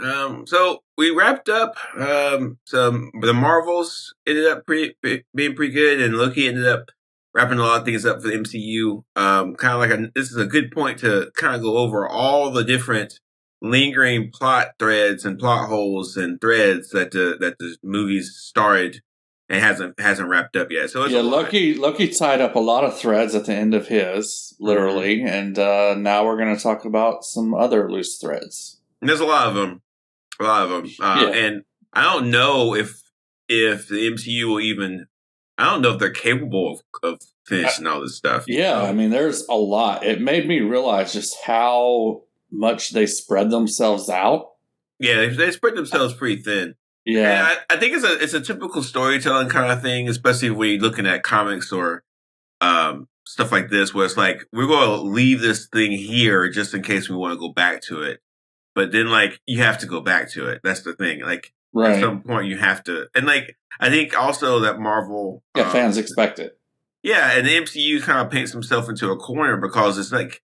So we wrapped up. Some the Marvels ended up being pretty good, and Loki ended up wrapping a lot of things up for the MCU. Kind of like this is a good point to kind of go over all the different lingering plot threads and plot holes and threads that the movies started and hasn't wrapped up yet. So it's Loki tied up a lot of threads at the end of his, literally, and now we're going to talk about some other loose threads. And there's a lot of them. And I don't know if the MCU will even. I don't know if they're capable of finishing all this stuff. Yeah, I mean, there's a lot. It made me realize just how much they spread themselves out. Yeah, they spread themselves pretty thin. Yeah, and I think it's a typical storytelling kind of thing, especially when you're looking at comics or stuff like this, where it's like we're going to leave this thing here just in case we want to go back to it. But then, like, you have to go back to it. That's the thing. Like, at some point, you have to. And, like, I think also that Marvel... fans expect it. Yeah, and the MCU kind of paints himself into a corner because it's like,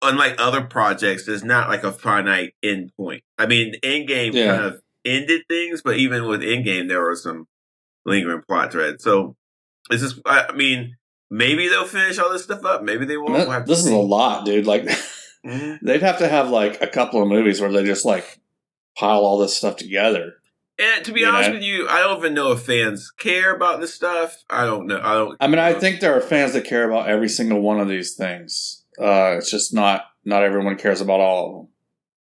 unlike other projects, there's not, like, a finite end point. I mean, Endgame kind of ended things, but even with Endgame, there were some lingering plot threads. So, it's just... I mean, maybe they'll finish all this stuff up. Maybe they won't. This is a lot, dude. Like... Mm-hmm. They'd have to have like a couple of movies where they just like pile all this stuff together. And to be honest with you, I don't even know if fans care about this stuff. I don't know. I think there are fans that care about every single one of these things. It's just not everyone cares about all of them,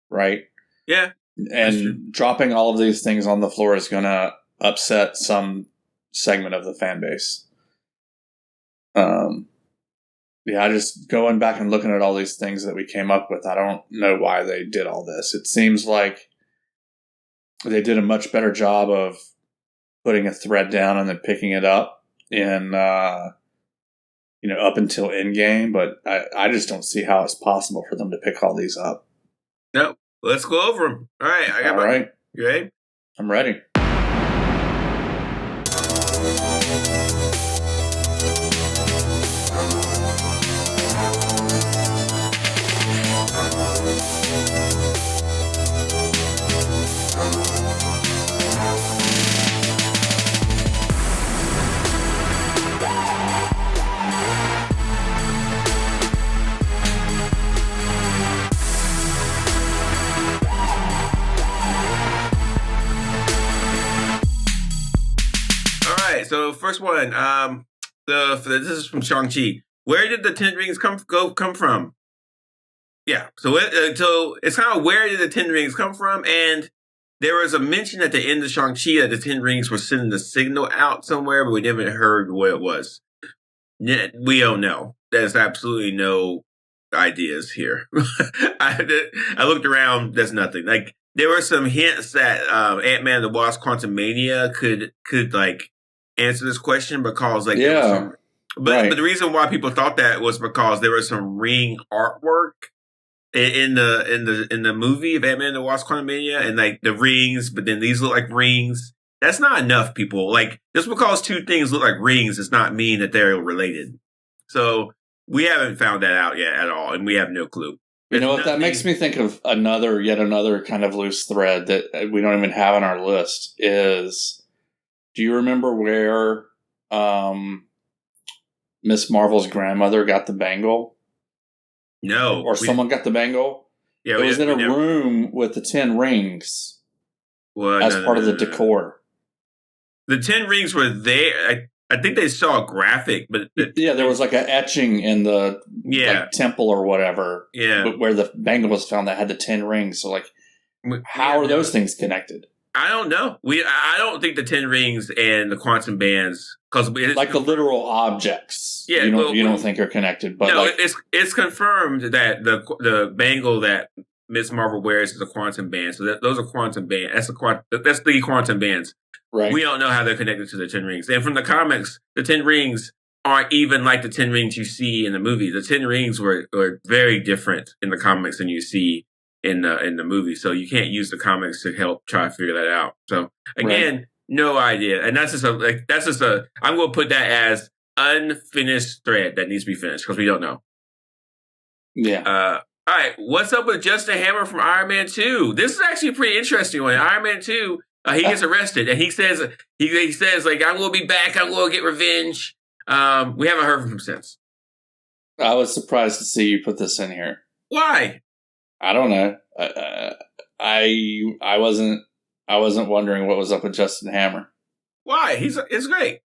right? Yeah. And dropping all of these things on the floor is going to upset some segment of the fan base. Yeah, just going back and looking at all these things that we came up with, I don't know why they did all this. It seems like they did a much better job of putting a thread down and then picking it up in, up until Endgame. But I just don't see how it's possible for them to pick all these up. No, let's go over them. All right, All right. You ready? I'm ready. So first one, this is from Shang-Chi. Where did the 10 rings come from? Yeah, so it's kind of where did the 10 rings come from? And there was a mention at the end of Shang-Chi that the 10 rings were sending a signal out somewhere, but we never heard what it was. We don't know. There's absolutely no ideas here. I looked around. There's nothing. Like there were some hints that Ant-Man and the Wasp: Quantumania could like answer this question because like there was some, but the reason why people thought that was because there was some ring artwork in the movie of Ant-Man and the Wasp: Quantumania, and like the rings, but then these look like rings. That's not enough, people. Like just because two things look like rings does not mean that they're related. So we haven't found that out yet at all, and we have no clue. You know what? That makes me think of yet another kind of loose thread that we don't even have on our list is. Do you remember where Miss Marvel's grandmother got the bangle? No. Or someone got the bangle? Yeah, it was in a room with the 10 rings as part of the decor. The 10 rings were there. I think they saw a graphic, but... there was like an etching in the temple or whatever. Yeah. Where the bangle was found that had the 10 rings. So like, how are those things connected? I don't know. I don't think the 10 rings and the quantum bands, because like the literal objects. Yeah, you don't think are connected, but no, it's confirmed that the bangle that Miss Marvel wears is a quantum band. So those are quantum bands. That's the quantum bands. Right. We don't know how they're connected to the 10 rings. And from the comics, the 10 rings aren't even like the 10 rings you see in the movie. The 10 rings were very different in the comics than you see in the movie, so you can't use the comics to help try to figure that out. So again, no idea, and that's just a. I'm going to put that as unfinished thread that needs to be finished because we don't know. Yeah. All right, what's up with Justin Hammer from Iron Man 2? This is actually a pretty interesting one. Iron Man 2, he gets arrested, and he says, like, I'm going to be back, I'm going to get revenge. We haven't heard from him since. I was surprised to see you put this in here. Why? I don't know. I wasn't wondering what was up with Justin Hammer. Why? It's great.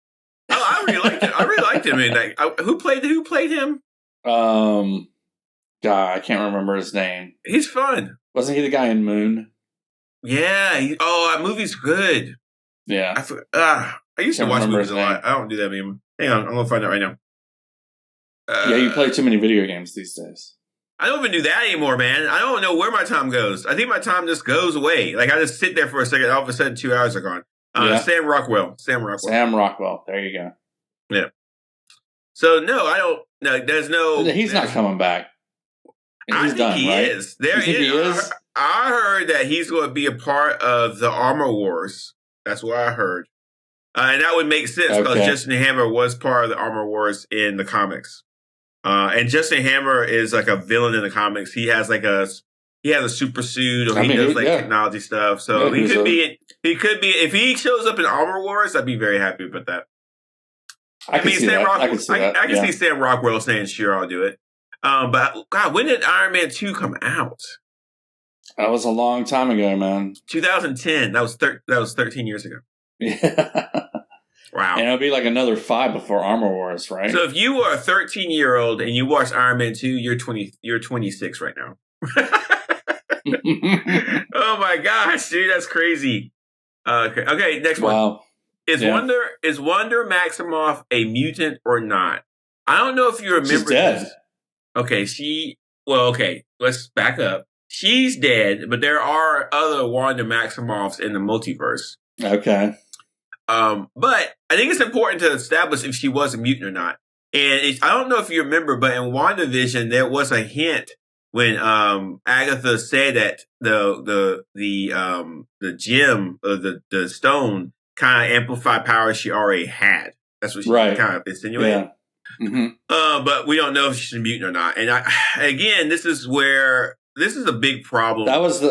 I really liked it. I really liked him in that. Who played him? God, I can't remember his name. He's fun. Wasn't he the guy in Moon? Yeah. That movie's good. Yeah. I used to watch movies a lot. I don't do that anymore. Hang on, I'm gonna find out right now. Yeah, you play too many video games these days. I don't even do that anymore, man. I don't know where my time goes. I think my time just goes away. Like I just sit there for a second. All of a sudden, 2 hours are gone. Sam Rockwell. There you go. Yeah. So no, I don't. No, there's no. He's not coming back. I think he is. He is. I heard that he's going to be a part of the Armor Wars. That's what I heard, and that would make sense because Justin Hammer was part of the Armor Wars in the comics. And Justin Hammer is like a villain in the comics. He has a super suit, or he does technology stuff. So he could be if he shows up in Armor Wars, I'd be very happy about that. I can see Sam Rockwell saying, "Sure, I'll do it." But God, when did Iron Man 2 come out? That was a long time ago, man. 2010. That was 13 years ago. Yeah. Wow. And it'll be like another 5 before Armor Wars, right? So if you were a 13-year-old and you watched Iron Man 2, you're 26 right now. Oh my gosh, dude, that's crazy. Okay, next one. Is Wanda Maximoff a mutant or not? I don't know if you remember. She's dead. This. Okay, let's back up. She's dead, but there are other Wanda Maximoffs in the multiverse. Okay. But I think it's important to establish if she was a mutant or not. And I don't know if you remember, but in WandaVision, there was a hint when Agatha said that the gem or the stone kind of amplified powers she already had. That's what she kind of insinuated. Yeah. Mm-hmm. But we don't know if she's a mutant or not. And this is a big problem. That was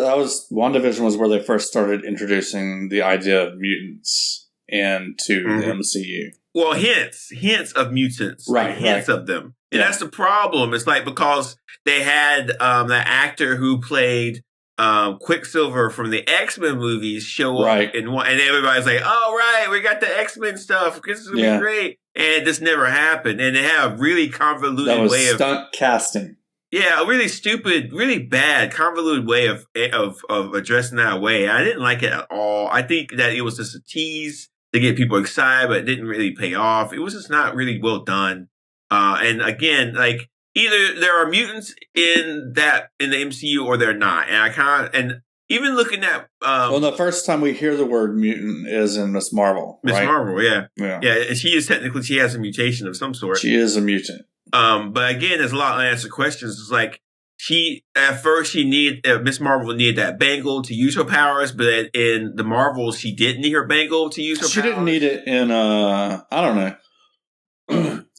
WandaVision was where they first started introducing the idea of mutants into the MCU. Well, hints of mutants, hints of them, and that's the problem. It's like because they had the actor who played Quicksilver from the X-Men movies show up in one, and everybody's like, "Oh, right, we got the X-Men stuff. This is gonna be great," and this never happened. And they have a really convoluted way of stunt casting. Yeah, a really stupid, really bad, convoluted way of addressing that way. I didn't like it at all. I think that it was just a tease to get people excited, but it didn't really pay off. It was just not really well done. And again, like either there are mutants in the MCU or they're not. And even looking at the first time we hear the word mutant is in Miss Marvel. Marvel, yeah. And she has a mutation of some sort. She is a mutant. But again, there's a lot of unanswered questions. It's like Miss Marvel needed that bangle to use her powers, but in the Marvels, she didn't need her bangle to use her powers. She didn't need it in, I don't know.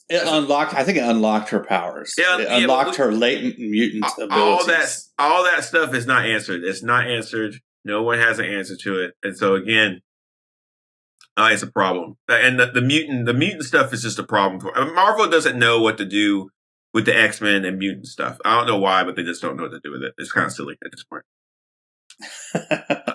I think it unlocked her powers. It unlocked her latent mutant abilities. All that stuff is not answered. It's not answered. No one has an answer to it. And so again, it's a problem. And the mutant stuff is just a problem. Marvel doesn't know what to do with the X-Men and mutant stuff. I don't know why, but they just don't know what to do with it. It's kind of silly at this point.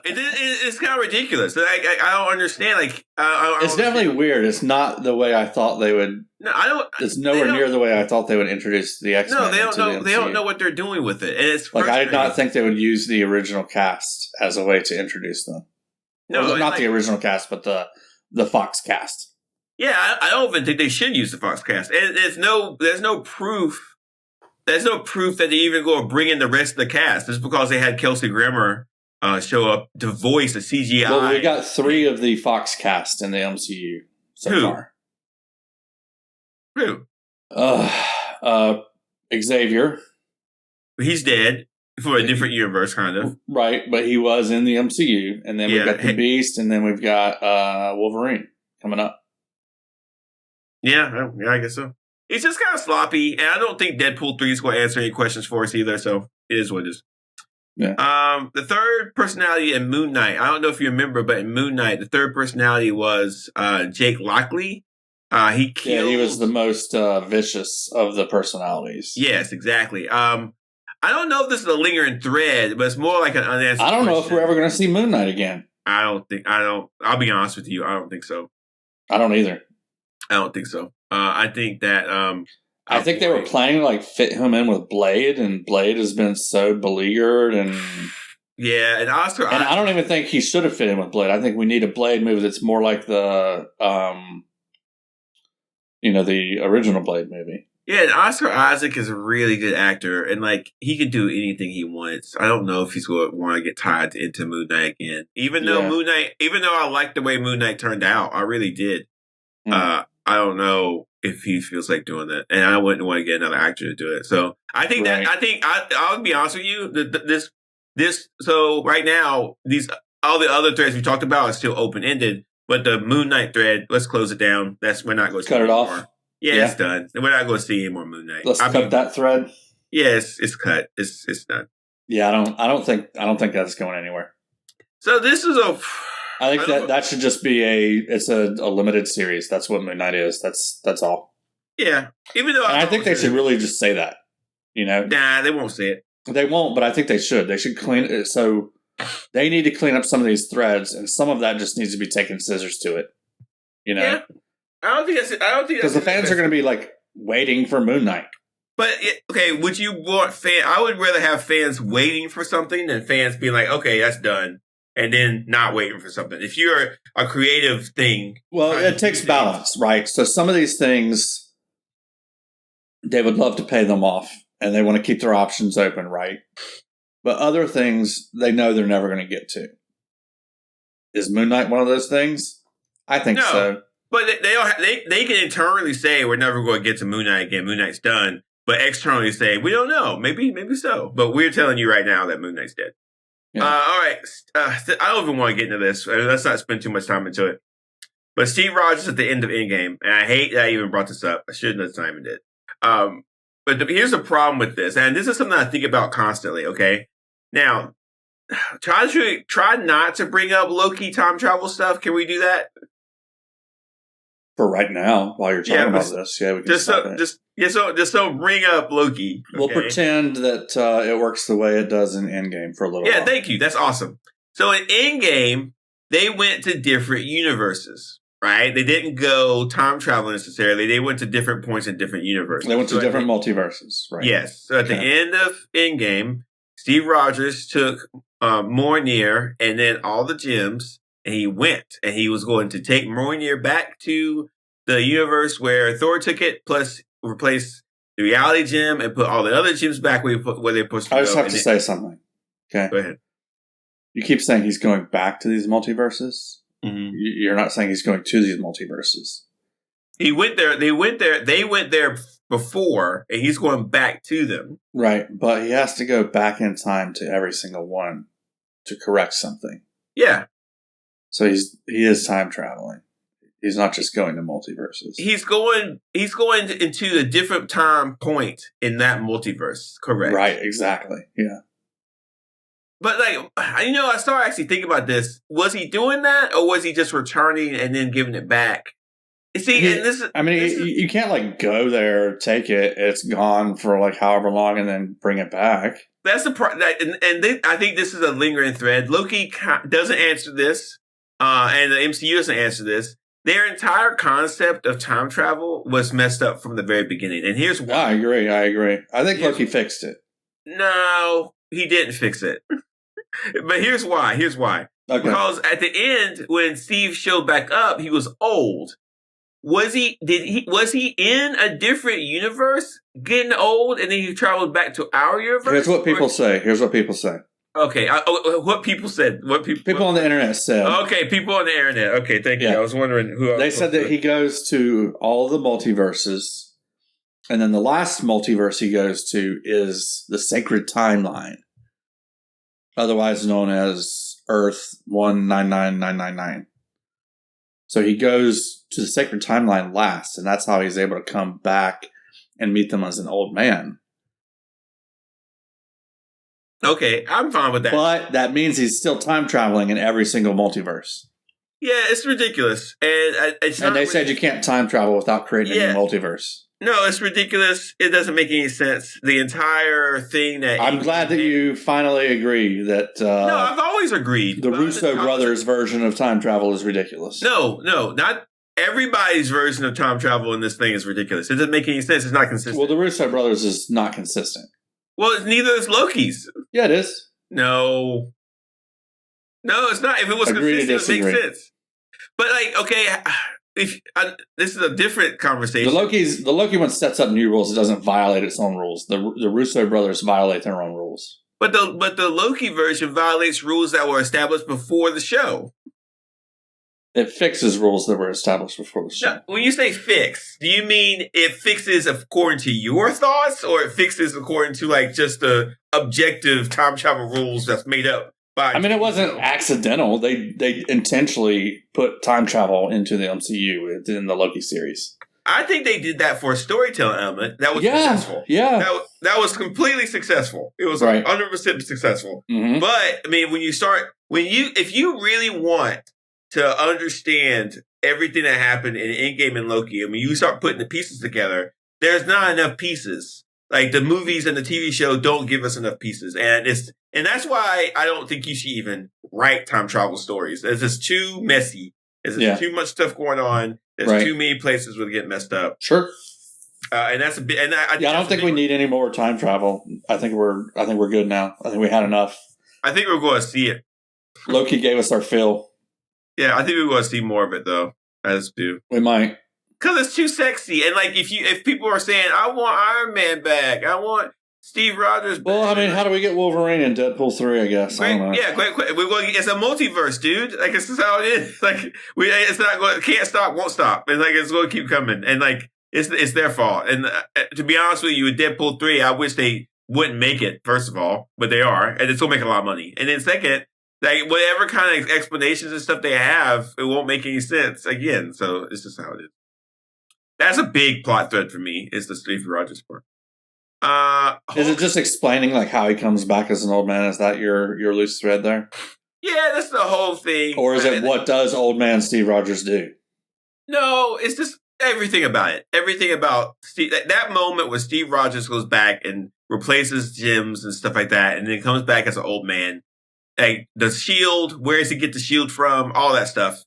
It's kind of ridiculous. I don't understand. It's definitely weird. It's not the way I thought they would. No, I don't. It's nowhere near the way I thought they would introduce the X-Men. No, they don't know. They don't know what they're doing with it, and it's I did not think they would use the original cast as a way to introduce them. No, not the original cast, but the Fox cast. Yeah, I don't even think they should use the Fox cast. And there's no proof. There's no proof that they even go and bring in the rest of the cast. Just because they had Kelsey Grammer show up to voice a CGI. Well, we got 3 of the Fox cast in the MCU so far. Who? Xavier. He's dead for a different universe, kind of. Right, but he was in the MCU. And then we've got the Beast, and then we've got Wolverine coming up. Yeah, I guess so. It's just kind of sloppy, and I don't think Deadpool 3 is going to answer any questions for us either, so It is what it is. Yeah. The third personality in Moon Knight, I don't know if you remember, but in Moon Knight, the third personality was Jake Lockley. He killed. Yeah, he was the most vicious of the personalities. Yes, exactly. I don't know if this is a lingering thread, but it's more like an unanswered I don't know if question. we're ever going to see Moon Knight again. I'll be honest with you. I don't think so. I don't either. I don't think so. I think that. I think they were planning to like fit him in with Blade, and Blade has been so beleaguered, and yeah, and Oscar. And I don't even think he should have fit in with Blade. I think we need a Blade movie that's more like the, the original Blade movie. Yeah, and Oscar Isaac is a really good actor, and like he can do anything he wants. I don't know if he's going to want to get tied into Moon Knight again. Even though I liked the way Moon Knight turned out, I really did. I don't know if he feels like doing that, and I wouldn't want to get another actor to do it. So I think I'll be honest with you. So right now, all the other threads we talked about are still open ended, but the Moon Knight thread, let's close it down. We're not going to cut it off. Yeah, it's done. We're not going to see any more Moon Knight. Let's cut that thread. Yeah, it's cut. It's done. Yeah, I don't think that's going anywhere. So this is I think that should just be a limited series. That's what Moon Knight is. That's all. Yeah, even though I think they should really just say that. Nah, they won't say it. They won't, but I think they should. They should clean it. So they need to clean up some of these threads, and some of that just needs to be taking scissors to it. Yeah. I don't think because the fans are going to be like waiting for Moon Knight. But okay, would you want I would rather have fans waiting for something than fans being like, okay, that's done, and then not waiting for something. If you're a creative thing, well, it takes balance, right? So some of these things, they would love to pay them off, and they want to keep their options open, right? But other things, they know they're never going to get to. Is Moon Knight one of those things? I think so. But they can internally say we're never going to get to Moon Knight again. Moon Knight's done. But externally say we don't know. Maybe so. But we're telling you right now that Moon Knight's dead. Yeah. All right. I don't even want to get into this. Let's not spend too much time into it. But Steve Rogers at the end of Endgame, and I hate that I even brought this up. I shouldn't have time did. But here's the problem with this, and this is something I think about constantly. Okay, now try not to bring up Loki time travel stuff. Can we do that? For right now, while you're talking about this, we can just don't bring up Loki. Okay? We'll pretend that it works the way it does in Endgame for a little while. Yeah, thank you. That's awesome. So in Endgame, they went to different universes, right? They didn't go time travel necessarily. They went to different points in different universes. They went to different multiverses, right? Yes. So at the end of Endgame, Steve Rogers took Mjolnir and then all the gems. And he went, and he was going to take Mjolnir back to the universe where Thor took it, plus replace the reality gem and put all the other gems back where they're supposed to go. I just have to say something. Okay. Go ahead. You keep saying he's going back to these multiverses. Mm-hmm. You're not saying he's going to these multiverses. He went there. They went there before, and he's going back to them. Right, but he has to go back in time to every single one to correct something. Yeah. So he is time traveling. He's not just going to multiverses. He's going into a different time point in that multiverse. Correct. Right. Exactly. Yeah. But I started actually thinking about this. Was he doing that, or was he just returning and then giving it back? See, you can't go there, take it, it's gone for however long, and then bring it back. That's the part. I think this is a lingering thread. Loki doesn't answer this. And the MCU doesn't answer this. Their entire concept of time travel was messed up from the very beginning. And here's why. I agree. I think Loki fixed it. No, he didn't fix it. But here's why. Okay. Because at the end, when Steve showed back up, he was old. Was he in a different universe getting old and then he traveled back to our universe? Here's what people say. Okay, what people said. People on the internet said. Okay, people on the internet. Okay, thank you. I was wondering who. They said that he goes to all the multiverses, and then the last multiverse he goes to is the sacred timeline, otherwise known as Earth 199999. So he goes to the sacred timeline last, and that's how he's able to come back and meet them as an old man. Okay, I'm fine with that. But that means he's still time traveling in every single multiverse. Yeah, it's ridiculous, and it's and not they said you can't time travel without creating a new multiverse. No, it's ridiculous. It doesn't make any sense. The entire thing that I'm glad that you finally agree that. No, I've always agreed. The Russo brothers' version of time travel is ridiculous. No, not everybody's version of time travel in this thing is ridiculous. It doesn't make any sense. It's not consistent. Well, the Russo brothers is not consistent. Well, neither is Loki's. Yeah, it is. No, it's not. If it was consistent, it makes sense. But this is a different conversation. The Loki one sets up new rules. It doesn't violate its own rules. The Russo brothers violate their own rules. But the Loki version violates rules that were established before the show. It fixes rules that were established before the show. Now, when you say fix, do you mean it fixes according to your thoughts, or it fixes according to just the objective time travel rules that's made up by? I mean, it wasn't accidental. They intentionally put time travel into the MCU in the Loki series. I think they did that for a storytelling element that was successful. Yeah, that was completely successful. It was 100% successful. Mm-hmm. But I mean, if you really want to understand everything that happened in Endgame and Loki, and when you start putting the pieces together, there's not enough pieces. Like the movies and the TV show don't give us enough pieces, and that's why I don't think you should even write time travel stories. It's just too messy. There's too much stuff going on. There's too many places where it get messed up. Sure. And that's a bit. And I don't think we need any more time travel. I think we're good now. I think we had enough. I think we're going to see it. Loki gave us our fill. Yeah, I think we're going to see more of it though. As do we might. Because it's too sexy, and if people are saying, "I want Iron Man back," I want Steve Rogers back. Well, I mean, how do we get Wolverine in Deadpool 3? I guess. I don't know. Yeah, quick. We're going. It's a multiverse, dude. This is how it is. It's not going. Can't stop. Won't stop. And it's going to keep coming. And it's their fault. And to be honest with you, with Deadpool 3, I wish they wouldn't make it. First of all, but they are, and it's going to make a lot of money. And then second, whatever kind of explanations and stuff they have, it won't make any sense again. So it's just how it is. That's a big plot thread for me. Is the Steve Rogers part? Is it just explaining how he comes back as an old man? Is that your loose thread there? Yeah, that's the whole thing. Or is it what does old man Steve Rogers do? No, it's just everything about it. Everything about Steve. That moment where Steve Rogers goes back and replaces Jims and stuff like that, and then comes back as an old man. The shield, where does he get the shield from? All that stuff.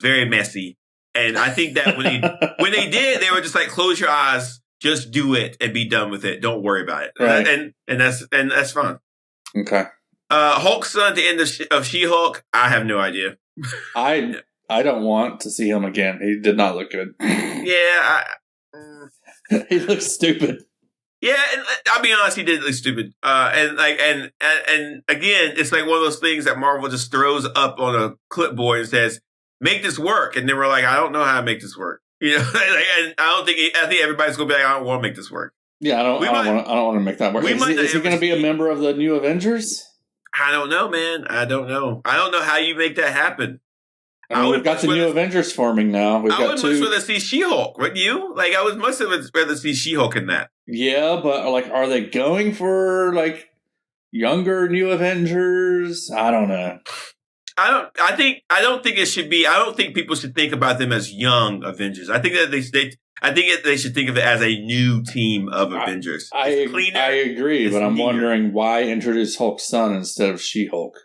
Very messy. And I think that when they did, they were just close your eyes, just do it and be done with it. Don't worry about it. Right. And that's fine. Okay. Hulk's son at the end of She-Hulk, I have no idea. I don't want to see him again. He did not look good. Yeah. He looks stupid. Yeah, and I'll be honest, he did look stupid. And again, it's one of those things that Marvel just throws up on a clipboard and says, make this work. And they were I don't know how to make this work. And I think everybody's going to be I don't want to make this work. Yeah, I don't want to make that work. Is he going to be a member of the new Avengers? I don't know, man. I don't know how you make that happen. We've got the new Avengers forming now. I would much rather see She-Hulk, wouldn't you? I would much rather see She-Hulk in that. Yeah, but are they going for younger new Avengers? I don't know. I don't think it should be. I don't think people should think about them as young Avengers. I think that they should think of it as a new team of Avengers. I agree, but I'm wondering why introduce Hulk's son instead of She-Hulk.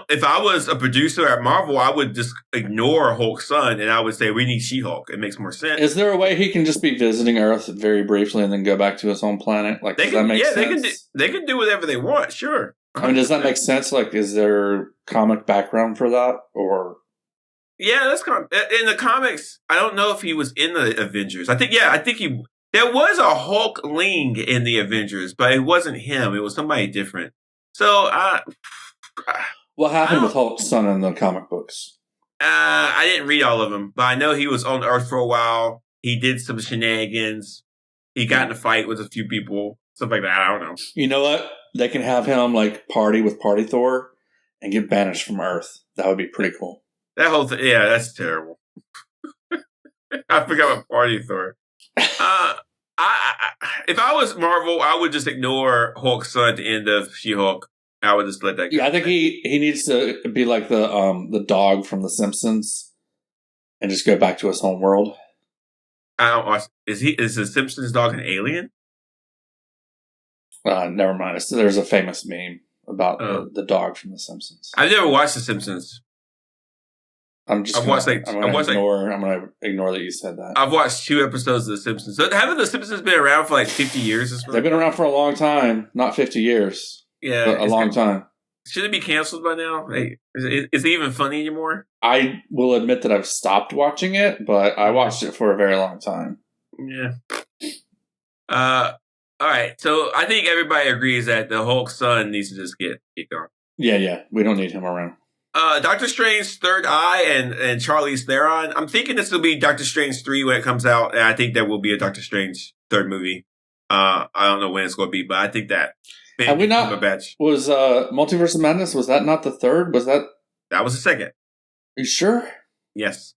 If I was a producer at Marvel, I would just ignore Hulk's son and I would say we need She-Hulk. It makes more sense. Is there a way he can just be visiting Earth very briefly and then go back to his home planet? Does that make sense? They can do whatever they want. Sure. I mean, does that make sense? Is there comic background for that, or? Yeah, that's in the comics. I don't know if he was in the Avengers. I think he. There was a Hulkling in the Avengers, but it wasn't him. It was somebody different. So, what happened with Hulk's son in the comic books? I didn't read all of them, but I know he was on Earth for a while. He did some shenanigans. He got in a fight with a few people, stuff like that. I don't know. You know what? They can have him party with Party Thor and get banished from Earth. That would be pretty cool. That whole thing, yeah, that's terrible. I forgot about Party Thor. I If I was Marvel, I would just ignore Hulk's son at the end of She-Hulk. I would just let that go. Yeah, I think he needs to be like the dog from The Simpsons and just go back to his home world. I don't watch. Is the Simpsons dog an alien? Never mind. There's a famous meme about the dog from The Simpsons. I've never watched The Simpsons. I'm gonna ignore that you said that. I've watched 2 episodes of The Simpsons. So haven't The Simpsons been around for like 50 years? They've been around for a long time, not 50 years. Yeah, but a long time. Should it be canceled by now? Like, is it even funny anymore? I will admit that I've stopped watching it, but I watched it for a very long time. Yeah. All right. So I think everybody agrees that the Hulk son needs to just get gone. Yeah. We don't need him around. Doctor Strange's third eye and Charlize Theron. I'm thinking this will be Doctor Strange 3 when it comes out, and I think there will be a Doctor Strange third movie. I don't know when it's going to be, but I think that. Have we not? Was Multiverse of Madness? Was that not the third? Was that? That was the second. Are you sure? Yes.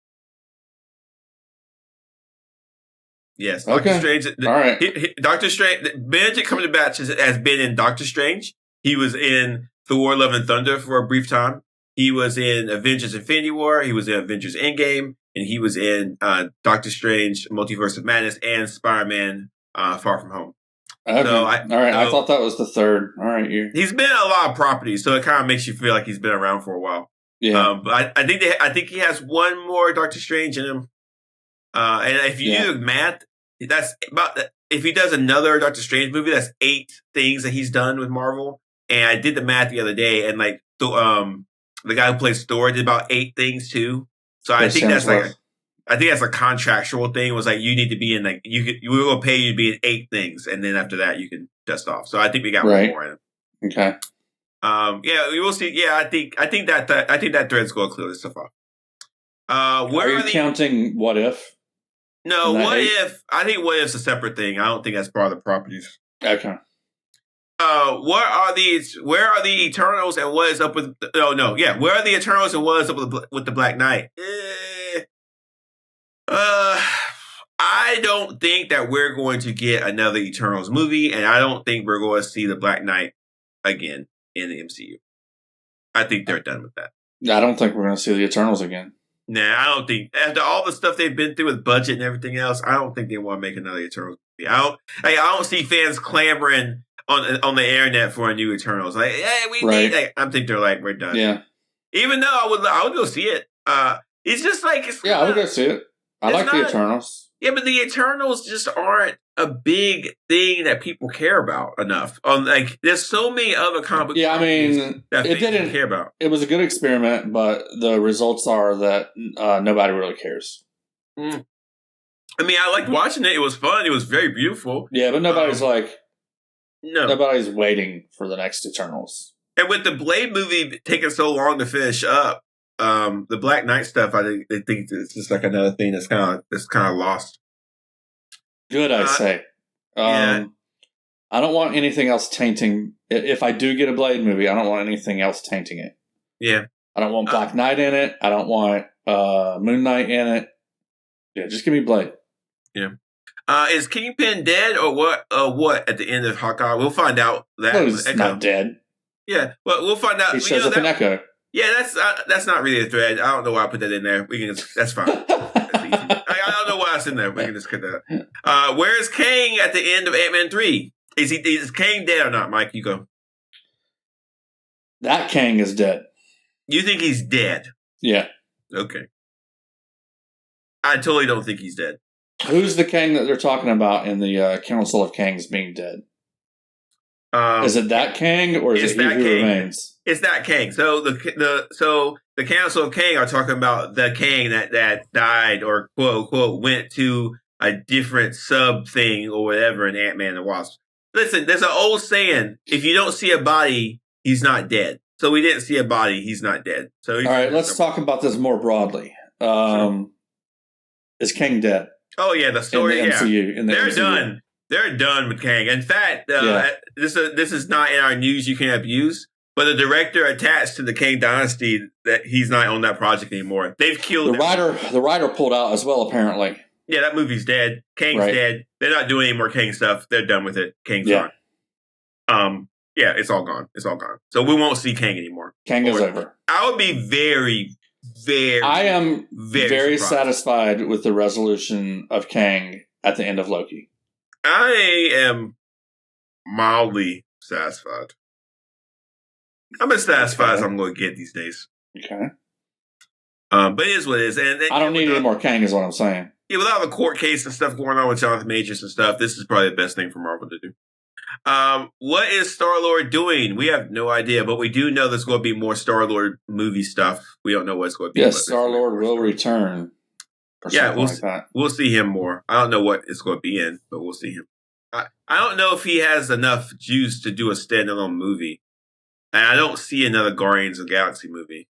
Yes. Okay. Doctor Strange. All right. Doctor Strange. Benedict Cumberbatch has been in Doctor Strange. He was in Thor: Love and Thunder for a brief time. He was in Avengers: Infinity War. He was in Avengers: Endgame, and he was in Doctor Strange: Multiverse of Madness and Spider-Man: Far From Home. Okay. So I thought that was the third. All right, he's been in a lot of properties, so it kind of makes you feel like he's been around for a while. Yeah, but I think he has one more Doctor Strange in him. And if you do the math, that's about if he does another Doctor Strange movie, that's 8 things that he's done with Marvel. And I did the math the other day, and like the guy who plays Thor did about 8 things too. So I think that's a contractual thing. It was like you need to be in like we will pay you to be in 8 things, and then after that you can dust off. So I think we got one more in him. Okay. Yeah, we will see. Yeah, I think that thread's going to clear this stuff off. Are you counting What If? No, What If? I think What If's a separate thing. I don't think that's part of the properties. Okay. Where are the Eternals and what is up with? Where are the Eternals and what is up with the Black Knight? I don't think that we're going to get another Eternals movie, and I don't think we're going to see the Black Knight again in the MCU. I think they're done with that. I don't think we're going to see the Eternals again. Nah, I don't think after all the stuff they've been through with budget and everything else, I don't think they want to make another Eternals movie. I don't see fans clamoring on the internet for a new Eternals. Like, hey, we need. Like, I think they're like, we're done. Yeah. Even though I would go see it. It's just like I would go see it. I like the Eternals. Yeah, but the Eternals just aren't a big thing that people care about enough. Like, there's so many other comic. Yeah, I mean, that it didn't care about. It was a good experiment, but the results are that nobody really cares. Mm. I mean, I liked watching it. It was fun. It was very beautiful. Yeah, but nobody's nobody's waiting for the next Eternals. And with the Blade movie taking so long to finish up, the Black Knight stuff, I think it's just like another thing that's kind of lost. Good, I say. Yeah. I don't want anything else tainting. If I do get a Blade movie, I don't want anything else tainting it. Yeah. I don't want Black Knight in it. I don't want Moon Knight in it. Yeah, just give me Blade. Yeah. Is Kingpin dead or what? What at the end of Hawkeye? We'll find out. That he's not dead. Yeah, well, we'll find out. He shows up in Echo. Yeah, that's not really a thread. I don't know why I put that in there. That's fine. That's easy. I don't know why it's in there. We can just cut that. Where's Kang at the end of Ant-Man 3? Is Kang dead or not, Mike? You go. That Kang is dead. You think he's dead? Yeah. Okay. I totally don't think he's dead. Who's the Kang that they're talking about in the Council of Kangs being dead? Is it that Kang or is it He Who Remains? It's that Kang. So the Council of Kang are talking about the Kang that died or quote unquote went to a different sub thing or whatever in Ant-Man and the Wasp. Listen, there's an old saying: if you don't see a body, he's not dead. So we didn't see a body; he's not dead. So all right, let's talk about this more broadly. Sure. Is Kang dead? Oh yeah, the story. In the MCU, they're MCU. Done. They're done with Kang. In fact, this is not in our news you can abuse, but the director attached to the Kang Dynasty that he's not on that project anymore. They've killed the writer pulled out as well. Apparently, Yeah, that movie's dead. Kang's dead. They're not doing any more Kang stuff. They're done with it. Kang's gone. Yeah, it's all gone. It's all gone. So we won't see Kang anymore. Kang is over. I would be very, very. I am very satisfied with the resolution of Kang at the end of Loki. I am mildly satisfied. I'm as satisfied as I'm going to get these days. Okay. But it is what it is. And I don't need any more Kang, is what I'm saying. Yeah, with all the court case and stuff going on with Jonathan Majors and stuff, this is probably the best thing for Marvel to do. What is Starlord doing? We have no idea, but we do know there's going to be more Starlord movie stuff. We don't know what's going to be. Yes, Starlord will return. Yeah, we'll see him more. I don't know what it's going to be in, but we'll see him. I don't know if he has enough juice to do a standalone movie. And I don't see another Guardians of the Galaxy movie.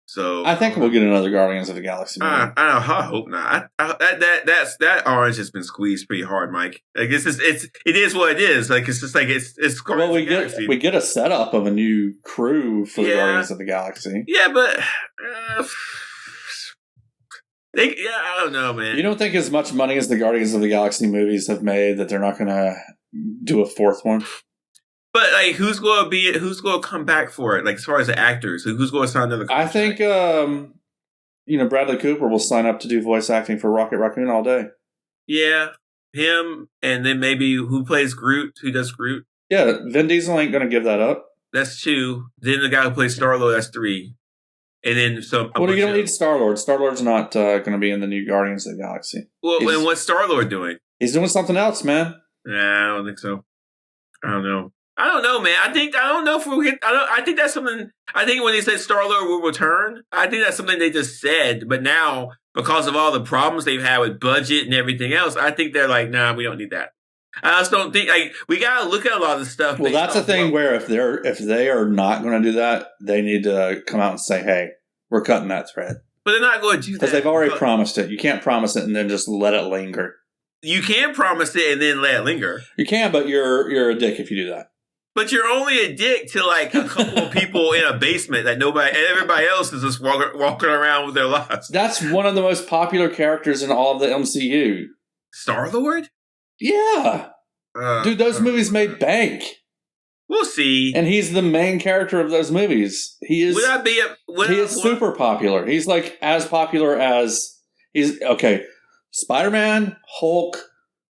So I think we'll get another Guardians of the Galaxy movie. I hope not. That orange has been squeezed pretty hard, Mike. Like it is what it is. Like it's just like it's Guardians of the Galaxy. We get a setup of a new crew for the Guardians of the Galaxy. Yeah, but I don't know, man. You don't think as much money as the Guardians of the Galaxy movies have made that they're not going to do a fourth one? But like, who's going to come back for it? Like, as far as the actors, who's going to sign another contract? I think, Bradley Cooper will sign up to do voice acting for Rocket Raccoon all day. Yeah, him, and then maybe who plays Groot? Who does Groot? Yeah, Vin Diesel ain't going to give that up. That's 2. Then the guy who plays Starlord, that's 3. And then some. Well, you don't need Starlord. Starlord's not going to be in the new Guardians of the Galaxy. Well, and what's Starlord doing? He's doing something else, man. Nah, I don't think so. I don't know, man. I don't know if we'll get. I think that's something. I think when they said Starlord will return, I think that's something they just said. But now, because of all the problems they've had with budget and everything else, I think they're like, nah, we don't need that. I just don't think we gotta look at a lot of the stuff. Well, that's the thing where if they are not going to do that, they need to come out and say, hey, we're cutting that thread. But they're not going to do that because they've already promised it. You can't promise it and then just let it linger. You can promise it and then let it linger. You can, but you're a dick if you do that. But you're only a dick to like a couple of people in a basement that everybody else is just walking around with their lives. That's one of the most popular characters in all of the MCU. Star-Lord? Yeah. Dude, those movies made bank. We'll see. And he's the main character of those movies. He is super popular. He's like as popular as Spider-Man, Hulk,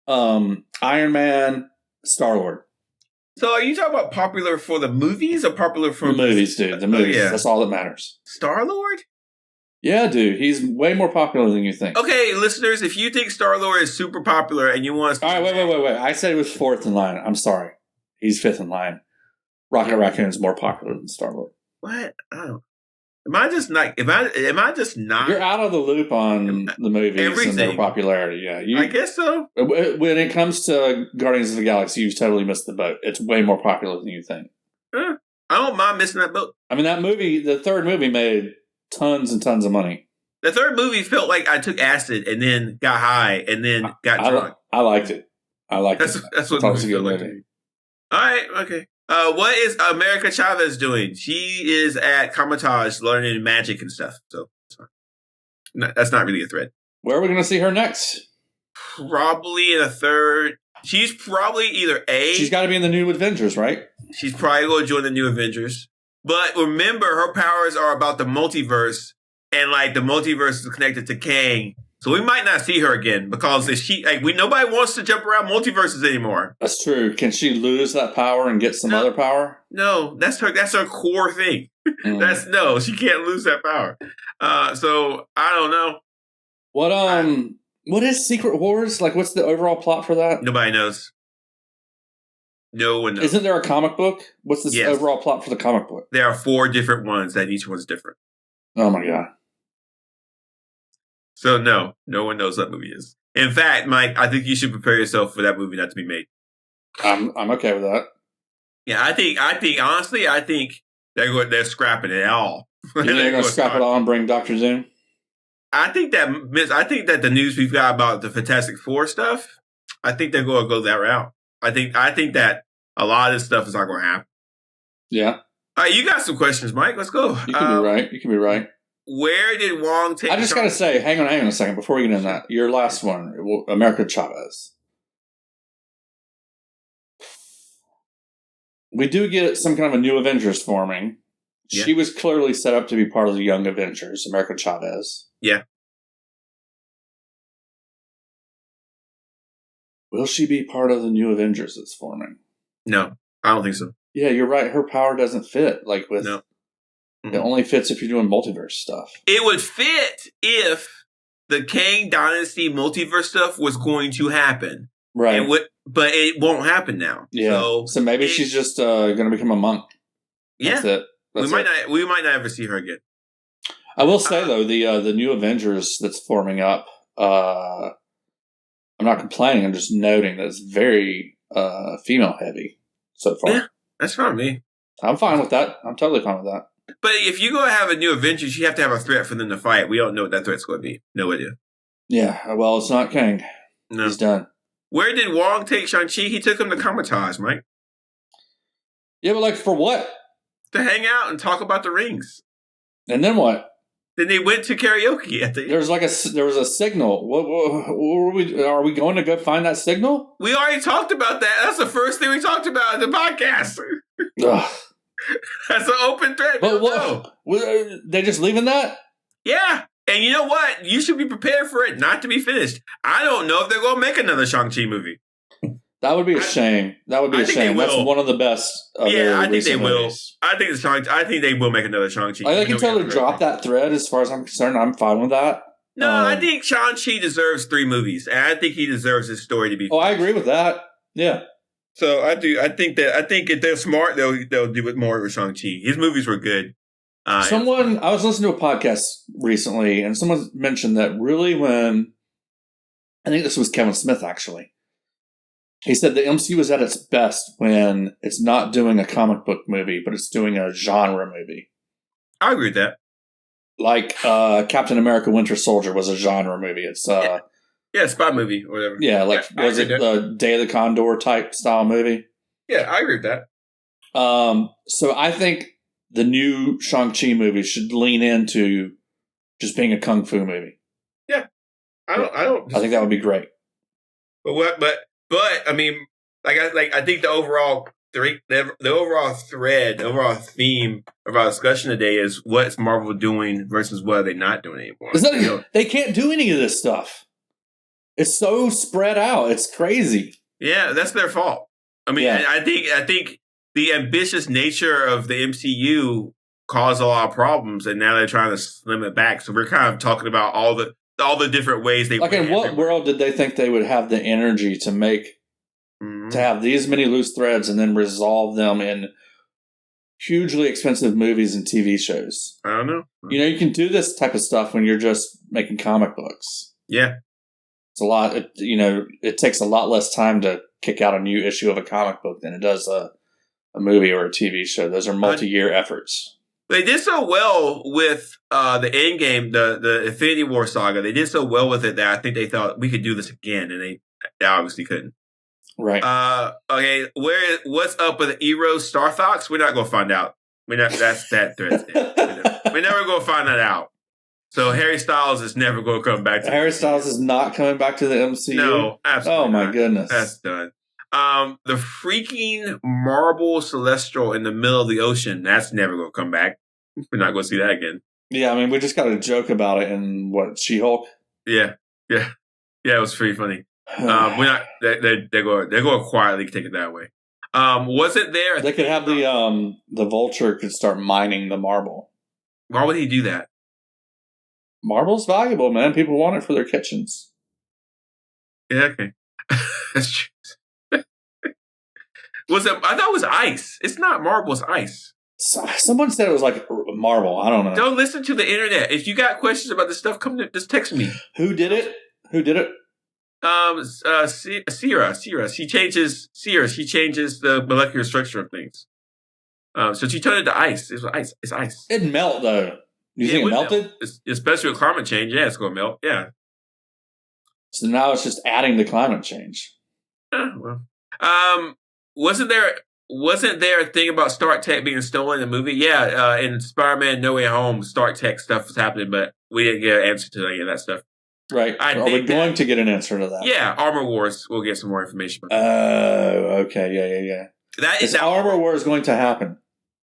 Iron Man, Star-Lord. So are you talking about popular for the movies or popular for the movies, dude? The movies. Yeah. That's all that matters. Star-Lord? Yeah, dude. He's way more popular than you think. Okay, listeners, if you think Star-Lord is super popular and you want us to... All right, wait. I said he was 4th in line. I'm sorry. He's 5th in line. Rocket Raccoon is more popular than Star-Lord. What? Oh. Am I just not... You're out of the loop on the movies and their popularity. Yeah, I guess so. When it comes to Guardians of the Galaxy, you've totally missed the boat. It's way more popular than you think. I don't mind missing that boat. I mean, that movie, the third movie, made tons and tons of money. The third movie felt like I took acid and then got high and then got drunk. I liked it. That's what it felt like to me. All right, okay. What is America Chavez doing? She is at Comitage learning magic and stuff. So that's not really a threat. Where are we going to see her next? Probably in a third. She's probably either She's got to be in the new Avengers, right? She's probably going to join the new Avengers. But remember, her powers are about the multiverse, and like the multiverse is connected to Kang. So we might not see her again because if nobody wants to jump around multiverses anymore. That's true. Can she lose that power and get some other power? No, that's her core thing. She can't lose that power. So I don't know. What is Secret Wars? Like, what's the overall plot for that? Nobody knows. No one knows. Isn't there a comic book? What's the overall plot for the comic book? There are 4 different ones that each one's different. Oh my God. So no one knows what that movie is. In fact, Mike, I think you should prepare yourself for that movie not to be made. I'm okay with that. Yeah, I think honestly, they're scrapping it all. They're going to scrap it all and bring Dr. Doom? I think that the news we've got about the Fantastic Four stuff, I think they're going to go that route. I think that a lot of this stuff is not going to happen. Yeah. All right, you got some questions, Mike. Let's go. You can be right. where did Wong take? I just got to say, hang on a second before we get into that. Your last one, America Chavez. We do get some kind of a new Avengers forming. Yeah. She was clearly set up to be part of the Young Avengers, America Chavez. Yeah. Will she be part of the new Avengers that's forming? No, I don't think so. Yeah, you're right. Her power doesn't fit. Like with no. Mm-hmm. It only fits if you're doing multiverse stuff. It would fit if the Kang Dynasty multiverse stuff was going to happen. Right. But it won't happen now. Yeah. So maybe she's just going to become a monk. That's it. We might not ever see her again. I will say though, the new Avengers that's forming up, I'm not complaining, I'm just noting that it's very female heavy so far. Yeah, that's fine with me. I'm fine with that. I'm totally fine with that. But if you go have a new Avengers, you have to have a threat for them to fight. We don't know what that threat's going to be. No idea. Yeah, well, it's not Kang. No. He's done. Where did Wong take Shang-Chi? He took him to Comitage, Mike. Yeah, but like for what? To hang out and talk about the rings. And then what? Then they went to karaoke at the. There was a signal. What are we going to go find that signal? We already talked about that. That's the first thing we talked about in the podcast. That's an open thread. But what? They just leaving that? Yeah. And you know what? You should be prepared for it not to be finished. I don't know if they're going to make another Shang-Chi movie. That would be a shame. That would be a shame. That's one of the best. I think they will. I think they will make another Shang-Chi. I can totally drop that thread. As far as I'm concerned, I'm fine with that. No, I think Shang-Chi deserves 3 movies, and I think he deserves his story to be. Oh, I agree with that. Yeah. So I do. I think if they're smart, they'll do it more with Shang-Chi. His movies were good. I was listening to a podcast recently, and someone mentioned that really when I think this was Kevin Smith actually. He said the MCU is at its best when it's not doing a comic book movie, but it's doing a genre movie. I agree with that. Like Captain America: Winter Soldier was a genre movie. It's spy movie or whatever. Yeah, was it the Day of the Condor type style movie? Yeah, I agree with that. So I think the new Shang-Chi movie should lean into just being a kung fu movie. Yeah, I think that would be great. But I mean, I think the overall thread, the overall theme of our discussion today is what's Marvel doing versus what are they not doing anymore. They can't do any of this stuff. It's so spread out. It's crazy. Yeah, that's their fault. I mean, I think the ambitious nature of the MCU caused a lot of problems, and now they're trying to slim it back. So we're kind of talking about all the different ways they. Like, in what world did they think they would have the energy to make to have these many loose threads and then resolve them in hugely expensive movies and TV shows? I don't know. You can do this type of stuff when you're just making comic books. Yeah, it's a lot. It takes a lot less time to kick out a new issue of a comic book than it does a movie or a TV show. Those are multi-year efforts. They did so well with the Endgame, the Infinity War saga. They did so well with it that I think they thought we could do this again, and they obviously couldn't. Right. Okay. What's up with Eros Starfox? We're not going to find out. That's that thread. We're never going to find that out. So Harry Styles is never going to come back. Harry Styles is not coming back to the MCU. No, absolutely. Oh my goodness, that's done. The freaking marble celestial in the middle of the ocean, that's never going to come back. We're not going to see that again. Yeah, I mean, we just got a joke about it in She-Hulk? Yeah, it was pretty funny. We're not. They're going to quietly take it that way. Was it there? They could have the vulture could start mining the marble. Why would he do that? Marble's valuable, man. People want it for their kitchens. Yeah, okay. That's true. I thought it was ice. It's not marble, it's ice. Someone said it was like marble. I don't know. Don't listen to the internet. If you got questions about this stuff, just text me. Who did it? Sierra. She changes the molecular structure of things. So she turned it to ice. It was ice. It's ice. It'd melt though. You think it melted? Especially with climate change. Yeah, it's going to melt. Yeah. So now it's just adding to climate change. Well. Wasn't there wasn't there a thing about Stark Tech being stolen in the movie? Yeah, in Spider-Man No Way Home, Stark Tech stuff was happening, but we didn't get an answer to any of that stuff. Right. Are we going to get an answer to that? Yeah, Armor Wars. We'll get some more information. Oh, okay. Yeah. That is Armor Wars going to happen?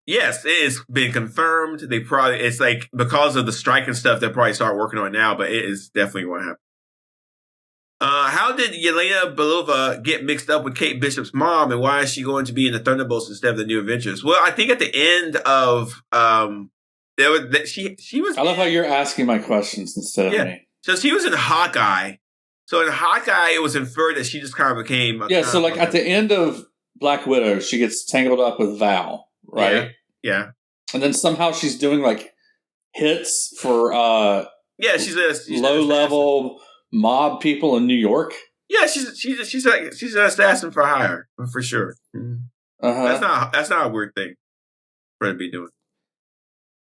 Yes, it has been confirmed. It's like because of the strike and stuff, they'll probably start working on it now, but it is definitely going to happen. How did Yelena Belova get mixed up with Kate Bishop's mom, and why is she going to be in the Thunderbolts instead of the New Avengers? Well, I think at the end of she was. I love how you're asking my questions instead of me. So she was in Hawkeye. So in Hawkeye, it was inferred that she just kind of became. So like at the end of Black Widow, she gets tangled up with Val, right? Yeah. And then somehow she's doing like hits for she's low level mob people in New York. Yeah, she's an assassin for hire for sure. Uh-huh. That's not a weird thing for her to be doing.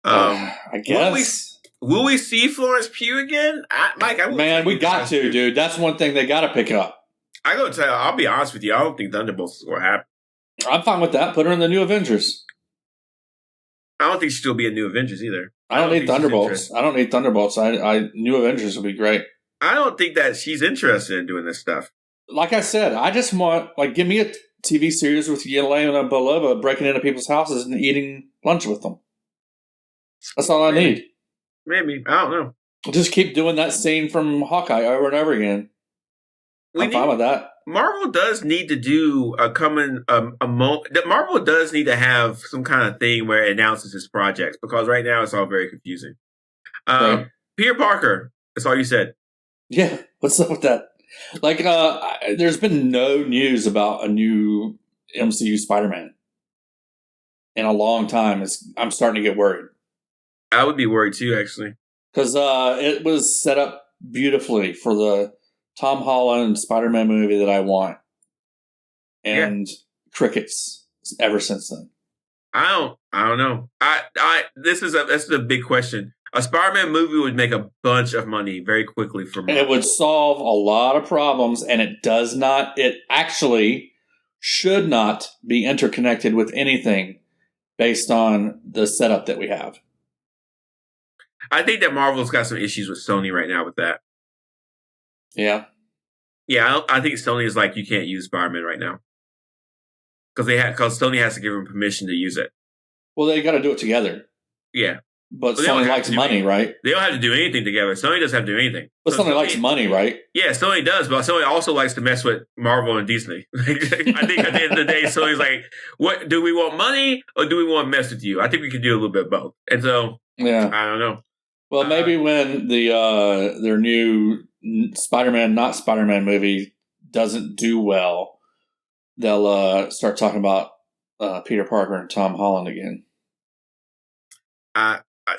I guess. Will we see Florence Pugh again? Mike, we got to, dude. That's one thing they got to pick up. I gotta tell you, I'll be honest with you. I don't think Thunderbolts is going to happen. I'm fine with that. Put her in the New Avengers. I don't think she'll be a New Avengers either. I don't need Thunderbolts. I don't need Thunderbolts. New Avengers will be great. I don't think that she's interested in doing this stuff. Like I said, I just want, give me a TV series with Yelena Belova breaking into people's houses and eating lunch with them. That's all I need. Maybe. I don't know. Just keep doing that scene from Hawkeye over and over again. I'm fine with that. Marvel does need to do Marvel does need to have some kind of thing where it announces its projects, because right now it's all very confusing. Right. Peter Parker, that's all you said. Yeah, what's up with that? There's been no news about a new MCU Spider-Man in a long time. I'm starting to get worried. I would be worried too, actually. Because it was set up beautifully for the Tom Holland Spider-Man movie that I want. And crickets ever since then. I don't know. This is a big question. A Spider-Man movie would make a bunch of money very quickly for me. It would solve a lot of problems, and it actually should not be interconnected with anything based on the setup that we have. I think that Marvel's got some issues with Sony right now with that. Yeah. Yeah, I think Sony is like, you can't use Spider-Man right now. Because Sony has to give them permission to use it. Well, they got to do it together. Yeah. But Sony likes money, right? They don't have to do anything together. Sony doesn't have to do anything. But Sony likes money, right? Yeah, Sony does, but Sony also likes to mess with Marvel and Disney. I think at the end of the day, Sony's like, what, do we want money or do we want to mess with you? I think we can do a little bit of both. And so, I don't know. Well, maybe when their new Spider-Man, not Spider-Man movie doesn't do well, they'll start talking about Peter Parker and Tom Holland again.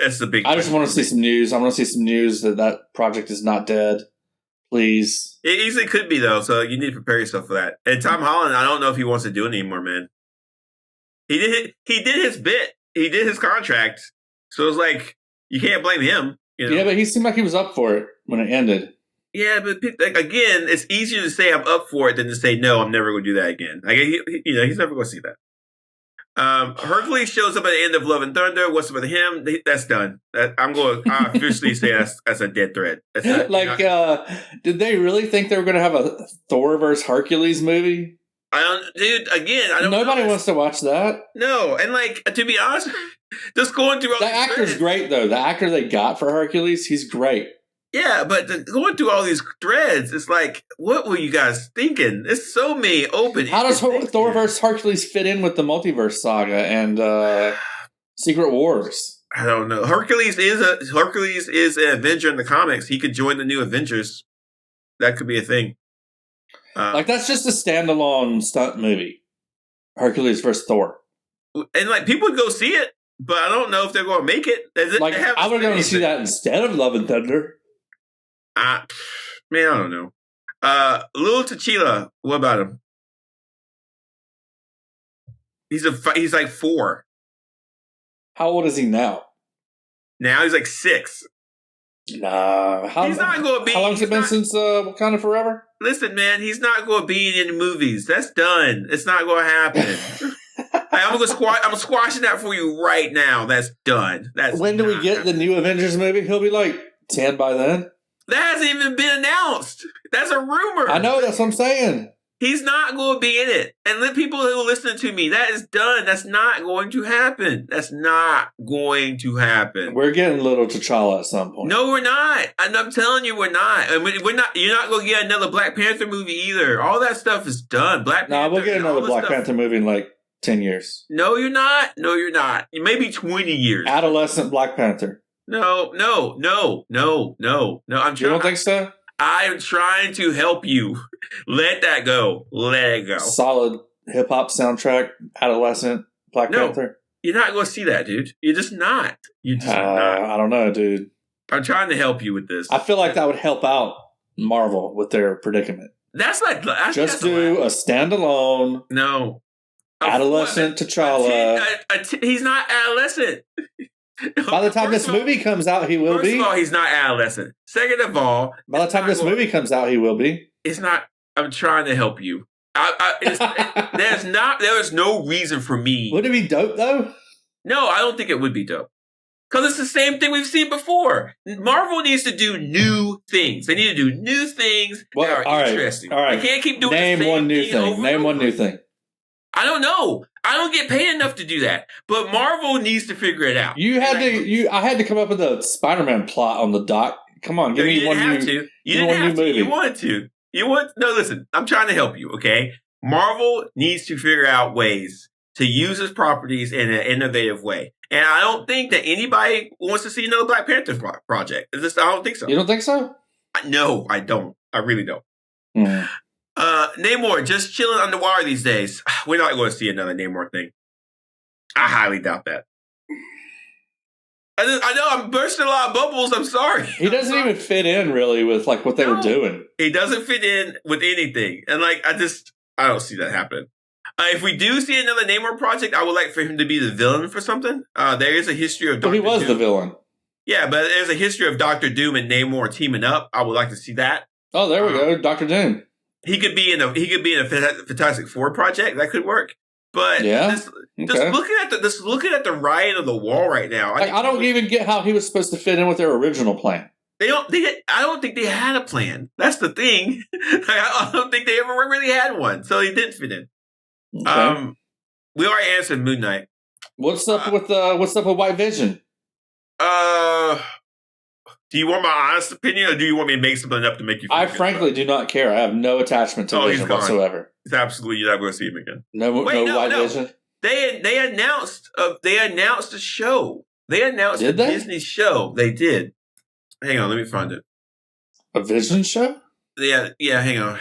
That's the big. I just want to see some news. I want to see some news that project is not dead. Please. It easily could be, though, so you need to prepare yourself for that. And Tom Holland, I don't know if he wants to do it anymore, man. He did his bit. He did his contract. So it's like, you can't blame him. You know? Yeah, but he seemed like he was up for it when it ended. Yeah, but again, it's easier to say I'm up for it than to say, no, I'm never going to do that again. He's never going to see that. Hercules shows up at the end of Love and Thunder. What's up with him? That's done. I'm going to officially say that's a dead thread. Did they really think they were going to have a Thor versus Hercules movie? Nobody wants to watch that. No, and to be honest, just going through all the actor's great though. The actor they got for Hercules, he's great. Yeah, but going through all these threads, it's like, what were you guys thinking? There's so many open. How does Thor vs. Hercules fit in with the multiverse saga and Secret Wars? I don't know. Hercules is an Avenger in the comics. He could join the new Avengers. That could be a thing. That's just a standalone stunt movie. Hercules vs. Thor. And people would go see it, but I don't know if they're going to make it. I would go to see that instead of Love and Thunder. I don't know. Lil T'Challa, what about him? He's like 4. How old is he now? Now he's like 6. Nah. He's not going to be. How long's it been since Wakanda Forever? Listen, man, he's not going to be in any movies. That's done. It's not going to happen. I'm squashing that for you right now. That's done. When do we get the new Avengers movie? He'll be like 10 by then. That hasn't even been announced. That's a rumor. I know. That's what I'm saying. He's not going to be in it. And let people who are listening to me, that is done. That's not going to happen. That's not going to happen. We're getting little T'Challa at some point. No, we're not. And I'm telling you, we're not. And we're not. You're not going to get another Black Panther movie either. All that stuff is done. We'll get another Black Panther movie in like 10 years. No, you're not. No, you're not. Maybe 20 years. Adolescent Black Panther. No. You don't think so? I'm trying to help you. Let that go. Let it go. Solid hip hop soundtrack, adolescent Black Panther. You're not going to see that, dude. You're just not. You're just not. I don't know, dude. I'm trying to help you with this. I feel like that would help out Marvel with their predicament. That's like just do a standalone. No. Adolescent T'Challa. He's not adolescent. By the time this movie comes out, he will be. First of all, he's not adolescent. Second of all, by the time this movie comes out, he will be. It's not. I'm trying to help you. There's no reason for me. Would it be dope though? No, I don't think it would be dope. Because it's the same thing we've seen before. Marvel needs to do new things. They need to do new things that are interesting. All right. They can't keep doing Name the same one new thing. thing. Name one new thing. I don't know. I don't get paid enough to do that. But Marvel needs to figure it out. I had to come up with a Spider-Man plot on the doc. Come on, give me one new movie. You didn't have to. You wanted to. No, listen, I'm trying to help you, okay? Marvel needs to figure out ways to use its properties in an innovative way. And I don't think that anybody wants to see another Black Panther project. I don't think so. You don't think so? No, I don't. I really don't. Mm. Namor, just chilling underwater these days. We're not going to see another Namor thing. I highly doubt that. I know I'm bursting a lot of bubbles. I'm sorry. He doesn't even fit in really with like what they were doing. He doesn't fit in with anything. And like, I don't see that happening. If we do see another Namor project, I would like for him to be the villain for something. There is a history of Dr. He was Doom. the villain. Yeah, but there's a history of Dr. Doom and Namor teaming up. I would like to see that. Oh, there we go. Dr. Doom. He could be in a Fantastic Four project. That could work. But just looking at the writing of the wall right now, I don't even get how he was supposed to fit in with their original plan. I don't think they had a plan. That's the thing. I don't think they ever really had one, so he didn't fit in. Okay. We already answered Moon Knight. What's up with White Vision? Do you want my honest opinion, or do you want me to make something up to make you feel I frankly do not care. I have no attachment to Vision whatsoever. It's absolutely, you're not going to see him again. No White Vision? They announced a show. They announced Disney show. They did. Hang on, let me find it. A Vision show? Yeah, hang on.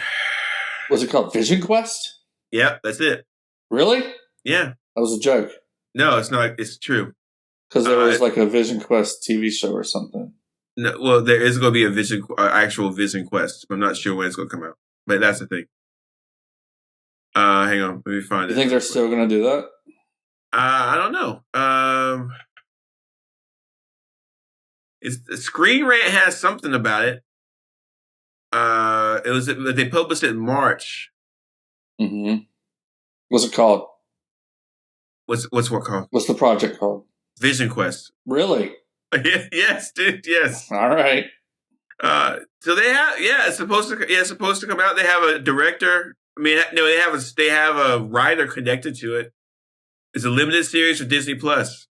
Was it called Vision Quest? Yeah, that's it. Really? Yeah. That was a joke. No, it's not. It's true. Because there was like a Vision Quest TV show or something. No, well, there is going to be actual Vision Quest. But I'm not sure when it's going to come out. But that's the thing. Hang on, let me find it. You think they're still going to do that? I don't know. Screen Rant has something about it. They published it in March. Mm-hmm. What's it called? What's what called? What's the project called? Vision Quest. Really? Yes, dude. Yes. All right. So they have, it's supposed to come out. They have a director. I mean, no, they have a writer connected to it. It's a limited series for Disney Plus.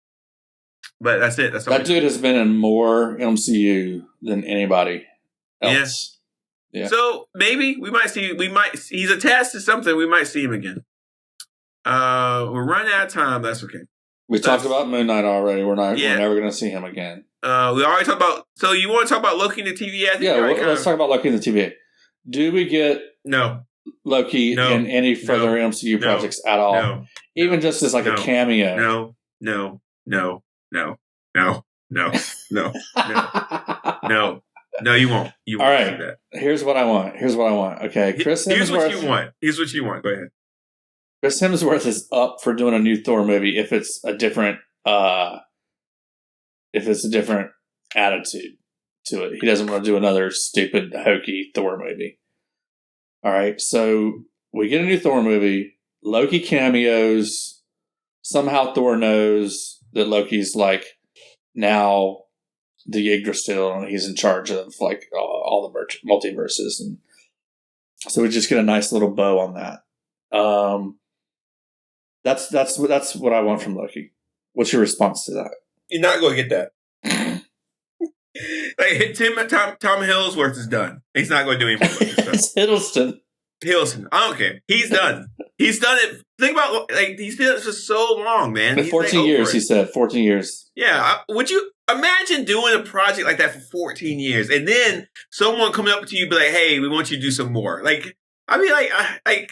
But that's it. That's all. That dude has been in more MCU than anybody else. Yeah. So maybe he's attached to something. We might see him again. We're running out of time. That's okay. We talked about Moon Knight already. We're never going to see him again. We already talked about. So you want to talk about Loki in the TVA? Let's talk about Loki in the TVA. Do we get Loki in any further MCU projects at all? No. Even just as like a cameo? No. No, you won't. You won't. All right. Do that. Here's what I want. Okay, Chris Hemsworth. Here's what you want. Go ahead. Chris Hemsworth is up for doing a new Thor movie if it's a different attitude to it. He doesn't want to do another stupid, hokey Thor movie. All right, so we get a new Thor movie. Loki cameos. somehow Thor knows that Loki's like now the Yggdrasil and he's in charge of like all the multiverses, and so we just get a nice little bow on that. That's what I want from Loki. What's your response to that? You're not going to get that. Like Tom Hiddlesworth is done. He's not going to do any more. It's Hiddleston. I don't care. He's done. He's done it. Think about he's done it for so long, man. 14 years. He said 14 years. Yeah. Would you imagine doing a project like that for 14 years and then someone coming up to you and be like, "Hey, we want you to do some more"? Like, I mean,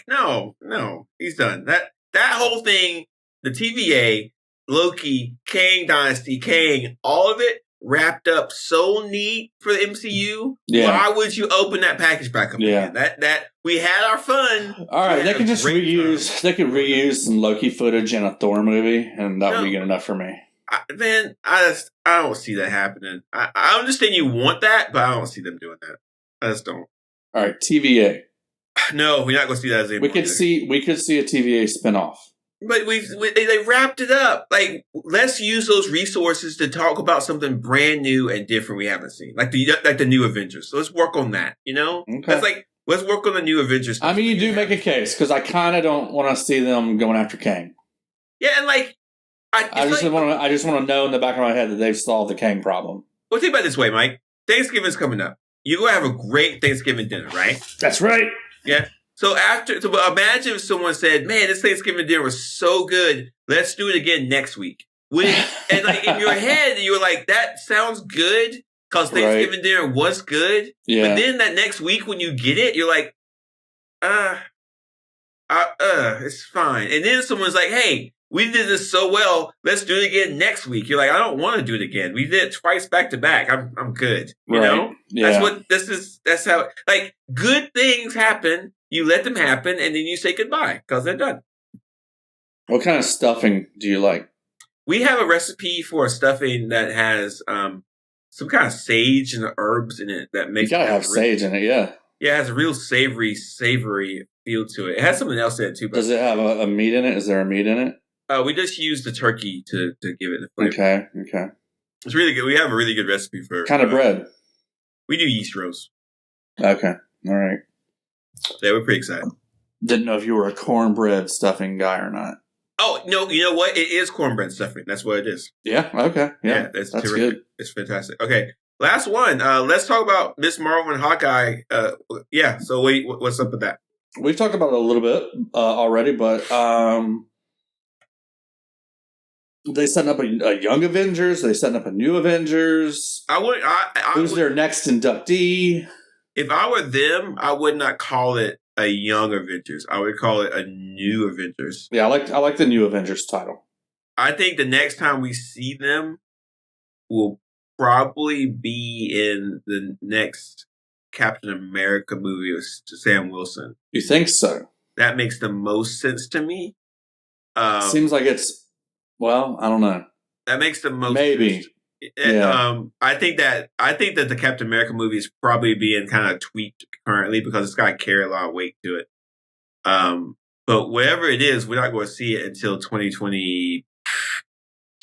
no, he's done that. That whole thing, the TVA, Loki, Kang Dynasty, Kang, all of it wrapped up so neat for the MCU. Yeah. Why would you open that package back up again? That we had our fun. All right, they could just reuse. Time. They could reuse some Loki footage in a Thor movie, and that would be good enough for me. I don't see that happening. I understand you want that, but I don't see them doing that. I just don't. All right, TVA. No, we're not going to see that as we could see a TVA spinoff. But they wrapped it up. Like, let's use those resources to talk about something brand new and different we haven't seen, like the new Avengers. So let's work on that. You know, okay. Let's work on the new Avengers. I mean, you do make a case because I kind of don't want to see them going after Kang. Yeah, and I just want to know in the back of my head that they've solved the Kang problem. Well, think about it this way, Mike. Thanksgiving's coming up. You're gonna have a great Thanksgiving dinner, right? That's right. Yeah. So imagine if someone said, "Man, this Thanksgiving dinner was so good. Let's do it again next week." And in your head, you were like, "That sounds good," because Thanksgiving dinner was good. Yeah. But then that next week, when you get it, you're like, it's fine. And then someone's like, "Hey, we did this so well. Let's do it again next week." You're like, "I don't want to do it again. We did it twice back to back. I'm good." You know? Yeah. That's how good things happen. You let them happen, and then you say goodbye because they're done. What kind of stuffing do you like? We have a recipe for a stuffing that has some kind of sage and herbs in it that makes. You gotta have sage in it, yeah. Yeah, it has a real savory feel to it. It has something else in it too. Does it have a meat in it? Is there a meat in it? We just use the turkey to give it the flavor. Okay. It's really good. We have a really good recipe for kind of bread. We do yeast roast. Okay, all right. Yeah, we're pretty excited. Didn't know if you were a cornbread stuffing guy or not. Oh, no, you know what? It is cornbread stuffing. That's what it is. Yeah, okay. Yeah, that's terrific. Good. It's fantastic. Okay, last one. Let's talk about Miss Marvel and Hawkeye. So what's up with that? We've talked about it a little bit already, but they setting up a young Avengers. They setting up a new Avengers. Who's their next inductee? If I were them, I would not call it a young Avengers. I would call it a new Avengers. Yeah, I like the new Avengers title. I think the next time we see them will probably be in the next Captain America movie with Sam Wilson. You think so? That makes the most sense to me. Seems like it's, well, I don't know. That makes the most maybe. Sense. I think that the Captain America movie is probably being kind of tweaked currently because it's got to carry a lot of weight to it. But whatever it is, we're not going to see it until 2020.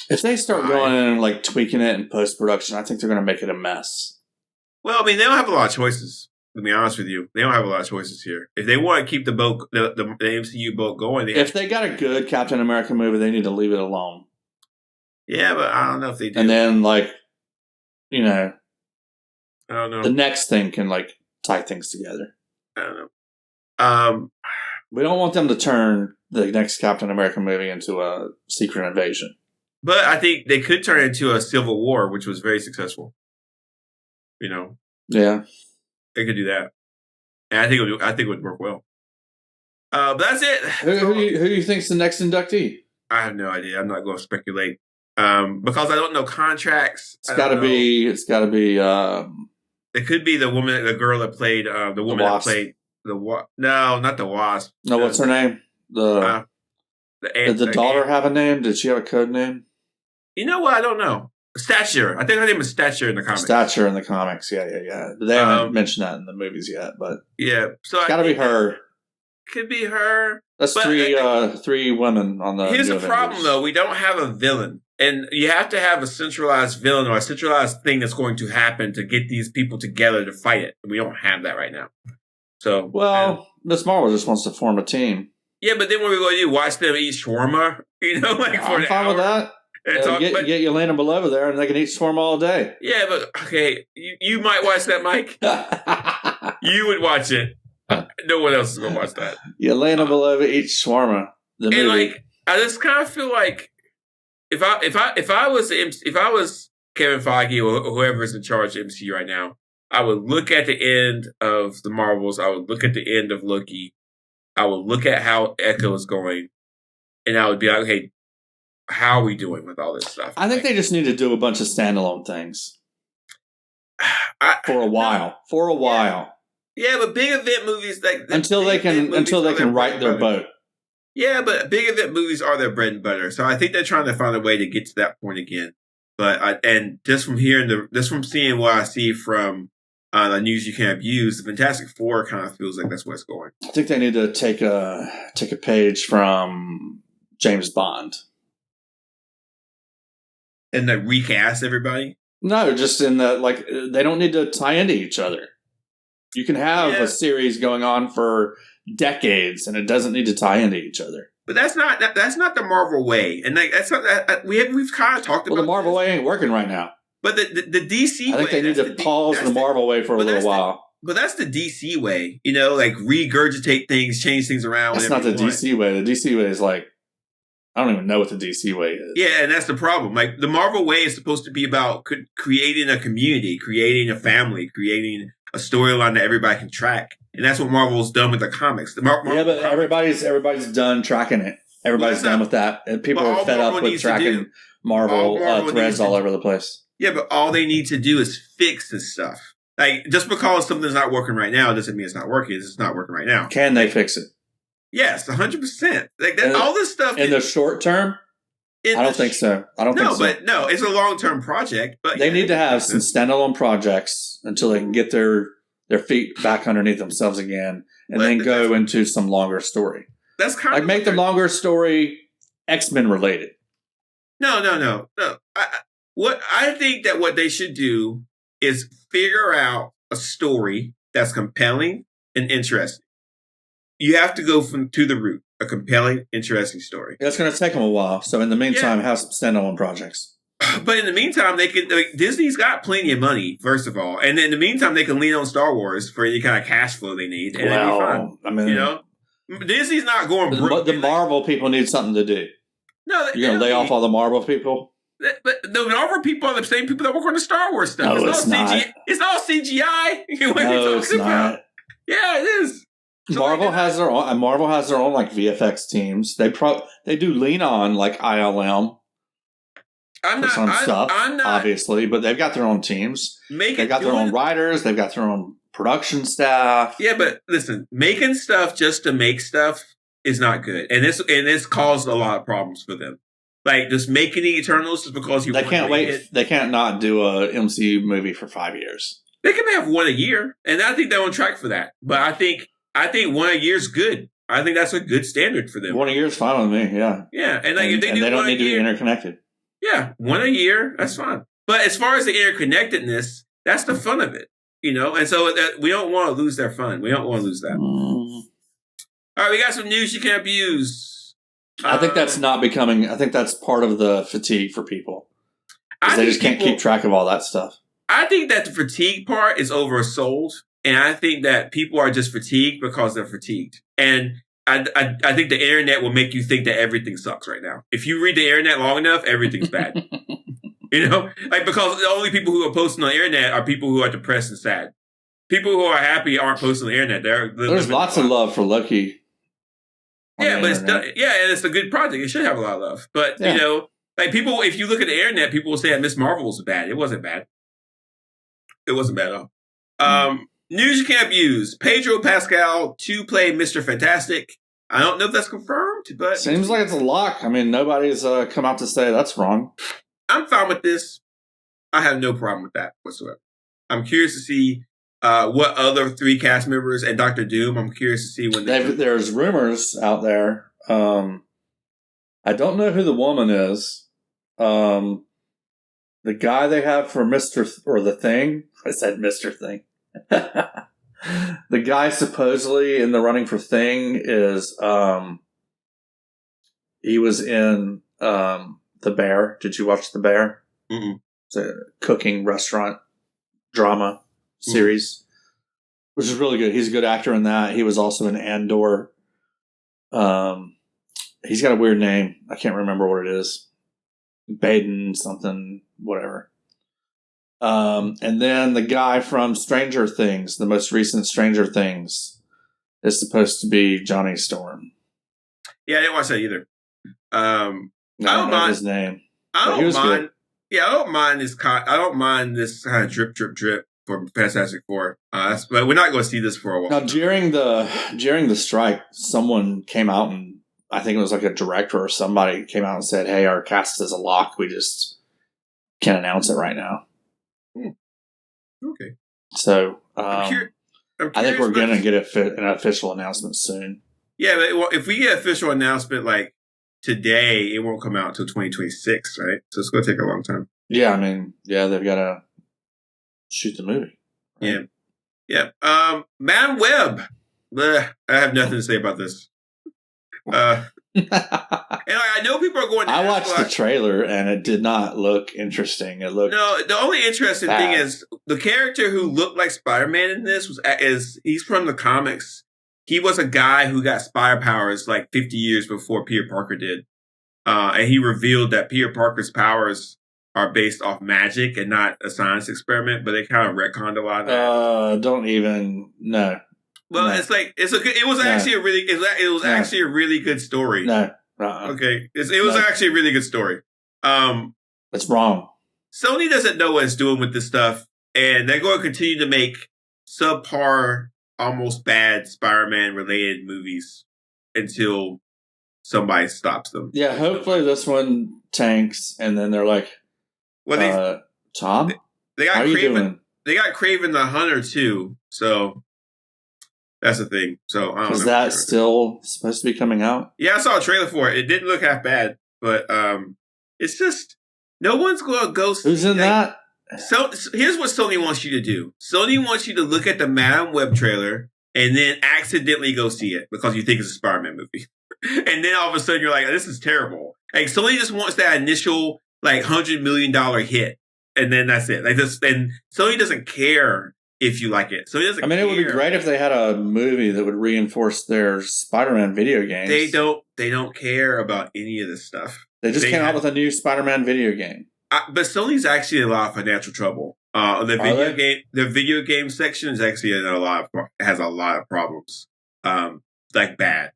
If they start going and like tweaking it in post-production, I think they're going to make it a mess. Well, I mean, they don't have a lot of choices. To be honest with you, they don't have a lot of choices here. If they want to keep the boat, the MCU boat going, if they got a good Captain America movie, they need to leave it alone. Yeah, but I don't know if they do. And then, I don't know. The next thing can tie things together. I don't know. We don't want them to turn the next Captain America movie into a Secret Invasion. But I think they could turn it into a Civil War, which was very successful. Yeah, they could do that, and I think it would work well. But that's it. Who do you think's the next inductee? I have no idea. I'm not going to speculate because I don't know contracts. It's got to be. It could be the girl that played the woman that played no, not the Wasp. No, what's her name? Did the daughter have a name? Did she have a code name? You know what? I don't know. Stature. I think her name is Stature in the comics. Stature in the comics. Yeah. They haven't mentioned that in the movies yet, but yeah. So it's got to be her. Could be her. That's three women on the. Here's New the problem, Avengers. though. We don't have a villain. And you have to have a centralized villain or a centralized thing that's going to happen to get these people together to fight it. We don't have that right now. So, Miss Marvel just wants to form a team. Yeah, but then what are we going to do? Watch them eat shawarma? I'm fine with that. Get Yelena Belova there, and they can eat shawarma all day. Yeah, but okay, you might watch that, Mike. You would watch it. No one else is going to watch that. Yelena Belova eats shawarma. The movie. I just kind of feel like if I was Kevin Feige or whoever's in charge of MCU right now, I would look at the end of the Marvels. I would look at the end of Loki. I would look at how Echo is going, and I would be like, "Hey, how are we doing with all this stuff?" I think they just need to do a bunch of standalone things for a while. Yeah, but big event movies until they can right their boat. Yeah, but big event movies are their bread and butter. So I think they're trying to find a way to get to that point again. But just from seeing what I see from the news you can't use, the Fantastic Four kind of feels like that's where it's going. I think they need to take a page from James Bond and recast everybody. No, just in that they don't need to tie into each other. You can have a series going on for decades, and it doesn't need to tie into each other. But that's not the Marvel way, and that's not that we've kind of talked about. Well, the Marvel way ain't working right now. But the DC way, I think they need to pause the Marvel way for a little while. But that's the DC way, regurgitate things, change things around. That's not the DC way. The DC way is I don't even know what the DC way is. Yeah, and that's the problem. The Marvel way is supposed to be about creating a community, creating a family, creating a storyline that everybody can track. And that's what Marvel's done with the comics. But everybody's done tracking it. Everybody's done with that. And people are fed up with tracking Marvel threads all over the place. Yeah, but all they need to do is fix this stuff. Just because something's not working right now doesn't mean it's not working. It's just not working right now. Can they fix it? Yes, 100%. All this stuff in the short term. I don't think so. No, it's a long-term project. But they need to have some standalone projects until they can get their feet back underneath themselves again, and then go into some longer story. That's kind of make the longer story X-Men related. No. I think that what they should do is figure out a story that's compelling and interesting. You have to go to the root. A compelling, interesting story. That's going to take them a while. So in the meantime, have some standalone projects. But in the meantime, they can. Disney's got plenty of money, first of all, and in the meantime, they can lean on Star Wars for any kind of cash flow they need, and it'll be fine. Disney's not going broke. The Marvel people need something to do. No, you're going to lay off all the Marvel people. But the Marvel people are the same people that work on the Star Wars stuff. No, it's not. It's all CGI. No, it's not. Yeah, it is. So Marvel has their own. Marvel has their own VFX teams. They do lean on ILM for some stuff, obviously, but they've got their own teams. They've got their own writers. They've got their own production staff. Yeah, but listen, making stuff just to make stuff is not good, and this caused a lot of problems for them. Just making the Eternals just because they can't wait. They can't not do a MCU movie for 5 years. They can have one a year, and I think they're on track for that. But I think one a year is good. I think that's a good standard for them. 1 a year is fine with me. Yeah. Yeah, and if they don't need to be interconnected. Yeah, one a year, that's fine. But as far as the interconnectedness, that's the fun of it, And so we don't want to lose their fun. We don't want to lose that. All right, we got some news you can't abuse. I think that's not becoming. I think that's part of the fatigue for people. They just can't keep track of all that stuff. I think that the fatigue part is oversold. And I think that people are just fatigued because they're fatigued. And I think the internet will make you think that everything sucks right now. If you read the internet long enough, everything's bad. Because the only people who are posting on the internet are people who are depressed and sad. People who are happy aren't posting on the internet. There's lots of love for Loki. Yeah, but and it's a good project. It should have a lot of love. But, people, if you look at the internet, people will say that Miss Marvel was bad. It wasn't bad. It wasn't bad at all. News you can't abuse. Pedro Pascal to play Mr. Fantastic. I don't know if that's confirmed, but seems like it's a lock. I mean, nobody's come out to say that's wrong. I'm fine with this. I have no problem with that whatsoever. I'm curious to see what other 3 cast members and Doctor Doom. I'm curious to see when there's rumors out there. I don't know who the woman is. The guy they have for the Thing. I said Mr. Thing. The guy supposedly in the running for Thing is he was in The Bear. Did you watch The Bear? Mm-mm. It's a cooking restaurant drama series, which is really good. He's a good actor in that. He was also in Andor. He's got a weird name. I can't remember what it is. Baden something, whatever. And then the guy from Stranger Things, the most recent Stranger Things, is supposed to be Johnny Storm. Yeah, I didn't watch that either. I don't know his name. I don't mind. Yeah, I don't mind this. I don't mind this kind of drip for Fantastic Four. But we're not going to see this for a while. Now, during the strike, someone came out and I think it was like a director or somebody came out and said, "Hey, our cast is a lock. We just can't announce it right now." Okay. So I'm I think we're going to get an official announcement soon. Yeah, but if we get an official announcement like today, it won't come out until 2026, right? So it's going to take a long time. Yeah, I mean, they've got to shoot the movie. Right? Yeah. Madam Web. I have nothing to say about this. And I know people are going to I watched the trailer and it did not look interesting. It looked the only interesting bad. thing is the character who looked like Spider-Man in this he's from the comics. He was a guy who got spider powers like 50 years before Peter Parker did. And he revealed that Peter Parker's powers are based off magic and not a science experiment, but they kind of retconned a lot of that. Don't even no. Well, no. It was actually a really good story. No. Okay. It was actually a really good story. It's wrong. Sony doesn't know what it's doing with this stuff, and they're going to continue to make subpar, almost bad Spider-Man related movies until somebody stops them. Yeah, hopefully this one tanks, and then they're like, Tom? They got how are you doing? They got Kraven the Hunter too, so that's the thing. So I don't know. Is that still supposed to be coming out? Yeah, I saw a trailer for it. It didn't look half bad, but it's just no one's going to go. Who's in that? So here's what Sony wants you to do. Sony wants you to look at the Madam Web trailer and then accidentally go see it because you think it's a Spider-Man movie. And then all of a sudden you're like, this is terrible. Like Sony just wants that initial like $100 million hit. And then that's it. Like this, and Sony doesn't care if you like it. Sony doesn't care. It would be great if they had a movie that would reinforce their Spider-Man video games. They don't care about any of this stuff. They just came out with a new Spider-Man video game. But Sony's actually in a lot of financial trouble. The video game section is actually has a lot of problems. Like bad.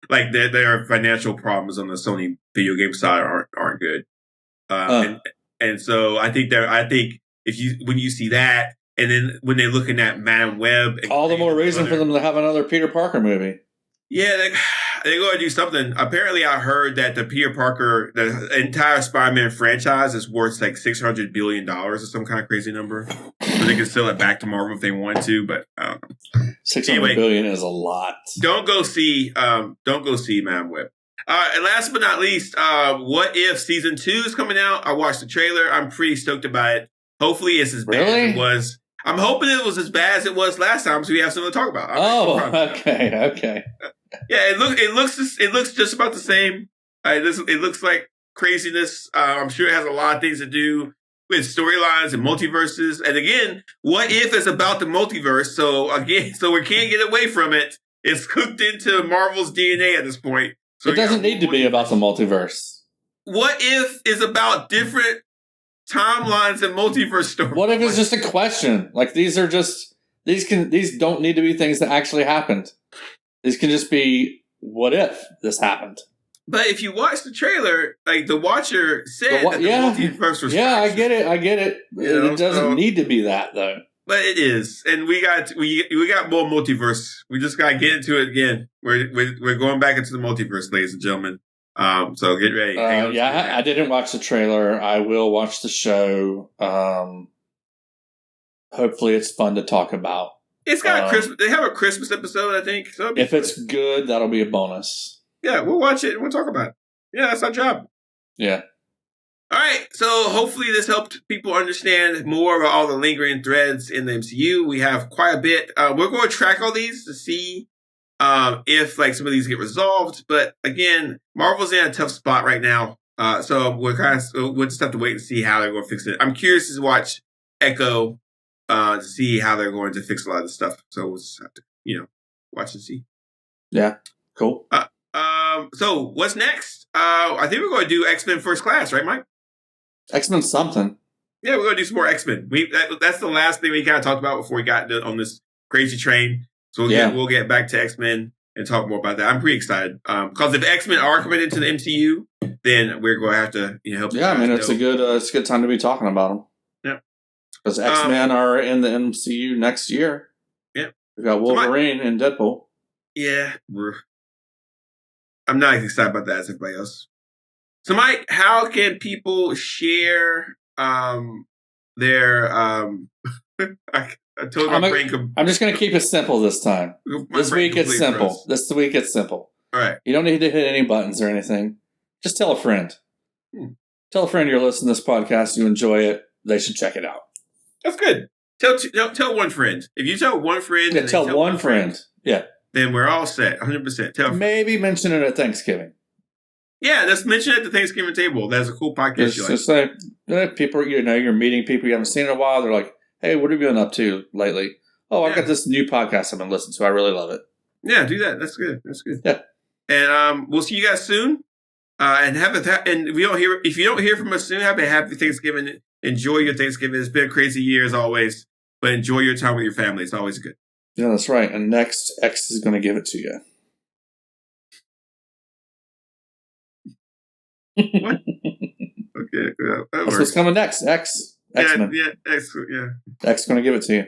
Like there are financial problems on the Sony video game side aren't good. And so I think when you see that, and then when they're looking at Madam Web, all the more reason for them to have another Peter Parker movie. Yeah, they're going to do something. Apparently, I heard that the entire Spider-Man franchise is worth like $600 billion or some kind of crazy number. So they can sell it back to Marvel if they want to, but I don't know. $600 billion is a lot. Don't go see Madam Web. And last but not least, What If Season 2 is coming out. I watched the trailer. I'm pretty stoked about it. Hopefully it's as bad as it was. I'm hoping it was as bad as it was last time so we have something to talk about. Okay. Yeah, it looks just about the same. It looks like craziness. I'm sure it has a lot of things to do with storylines and multiverses. And again, What If is about the multiverse. So we can't get away from it. It's cooked into Marvel's DNA at this point. So it doesn't need to be about the multiverse. What If is about different timelines and multiverse stories. What if it's just a question? Like these don't need to be things that actually happened. These can just be what if this happened. But if you watch the trailer, like the watcher said that the multiverse was I get it. It doesn't need to be that though. But it is. And we got more multiverse. We just gotta get into it again. We're going back into the multiverse, ladies and gentlemen. So get ready. I didn't watch the trailer. I will watch the show. hopefully it's fun to talk about. It's got Christmas. They have a Christmas episode, I think. So if it's good, that'll be a bonus. Yeah, we'll watch it and we'll talk about it. Yeah, that's our job. Yeah. All right, so hopefully this helped people understand more about all the lingering threads in the MCU. We have quite a bit. We're going to track all these to see if like some of these get resolved. But again, Marvel's in a tough spot right now, so we'll just have to wait and see how they're going to fix it. I'm curious to watch Echo to see how they're going to fix a lot of this stuff. So we'll just have to watch and see. Yeah, cool. So what's next? I think we're going to do X-Men First Class, right, Mike? X-Men something. Yeah, we're going to do some more X-Men. That's the last thing we kind of talked about before we got on this crazy train. So we'll get back to X-Men and talk more about that. I'm pretty excited. Because if X-Men are coming into the MCU, then we're going to have to help. Yeah, I mean, it's a good time to be talking about them. Yeah. Because X-Men are in the MCU next year. Yeah. We've got Wolverine and Deadpool. Yeah. I'm not as excited about that as everybody else. So, Mike, how can people share their I told my brain. I'm just going to keep it simple this time. This week it's simple. All right. You don't need to hit any buttons or anything. Just tell a friend. Tell a friend you're listening to this podcast. You enjoy it. They should check it out. That's good. Tell one friend. If you tell one friend, tell one friend. Yeah. Then we're all set. 100%. Maybe mention it at Thanksgiving. Yeah, let's mention it at the Thanksgiving table. That's a cool podcast. Just like people, you're meeting people you haven't seen in a while. They're like, "Hey, what have you been up to lately?" Oh, I got this new podcast I've been listening to. I really love it. Yeah, do that. That's good. Yeah. And we'll see you guys soon. And if you don't hear from us soon, have a happy Thanksgiving. Enjoy your Thanksgiving. It's been a crazy year as always, but enjoy your time with your family. It's always good. Yeah, that's right. And next, X is going to give it to you. What? Okay, that's what's coming next. X. X-Men. Yeah, X. Yeah. X is going to give it to you.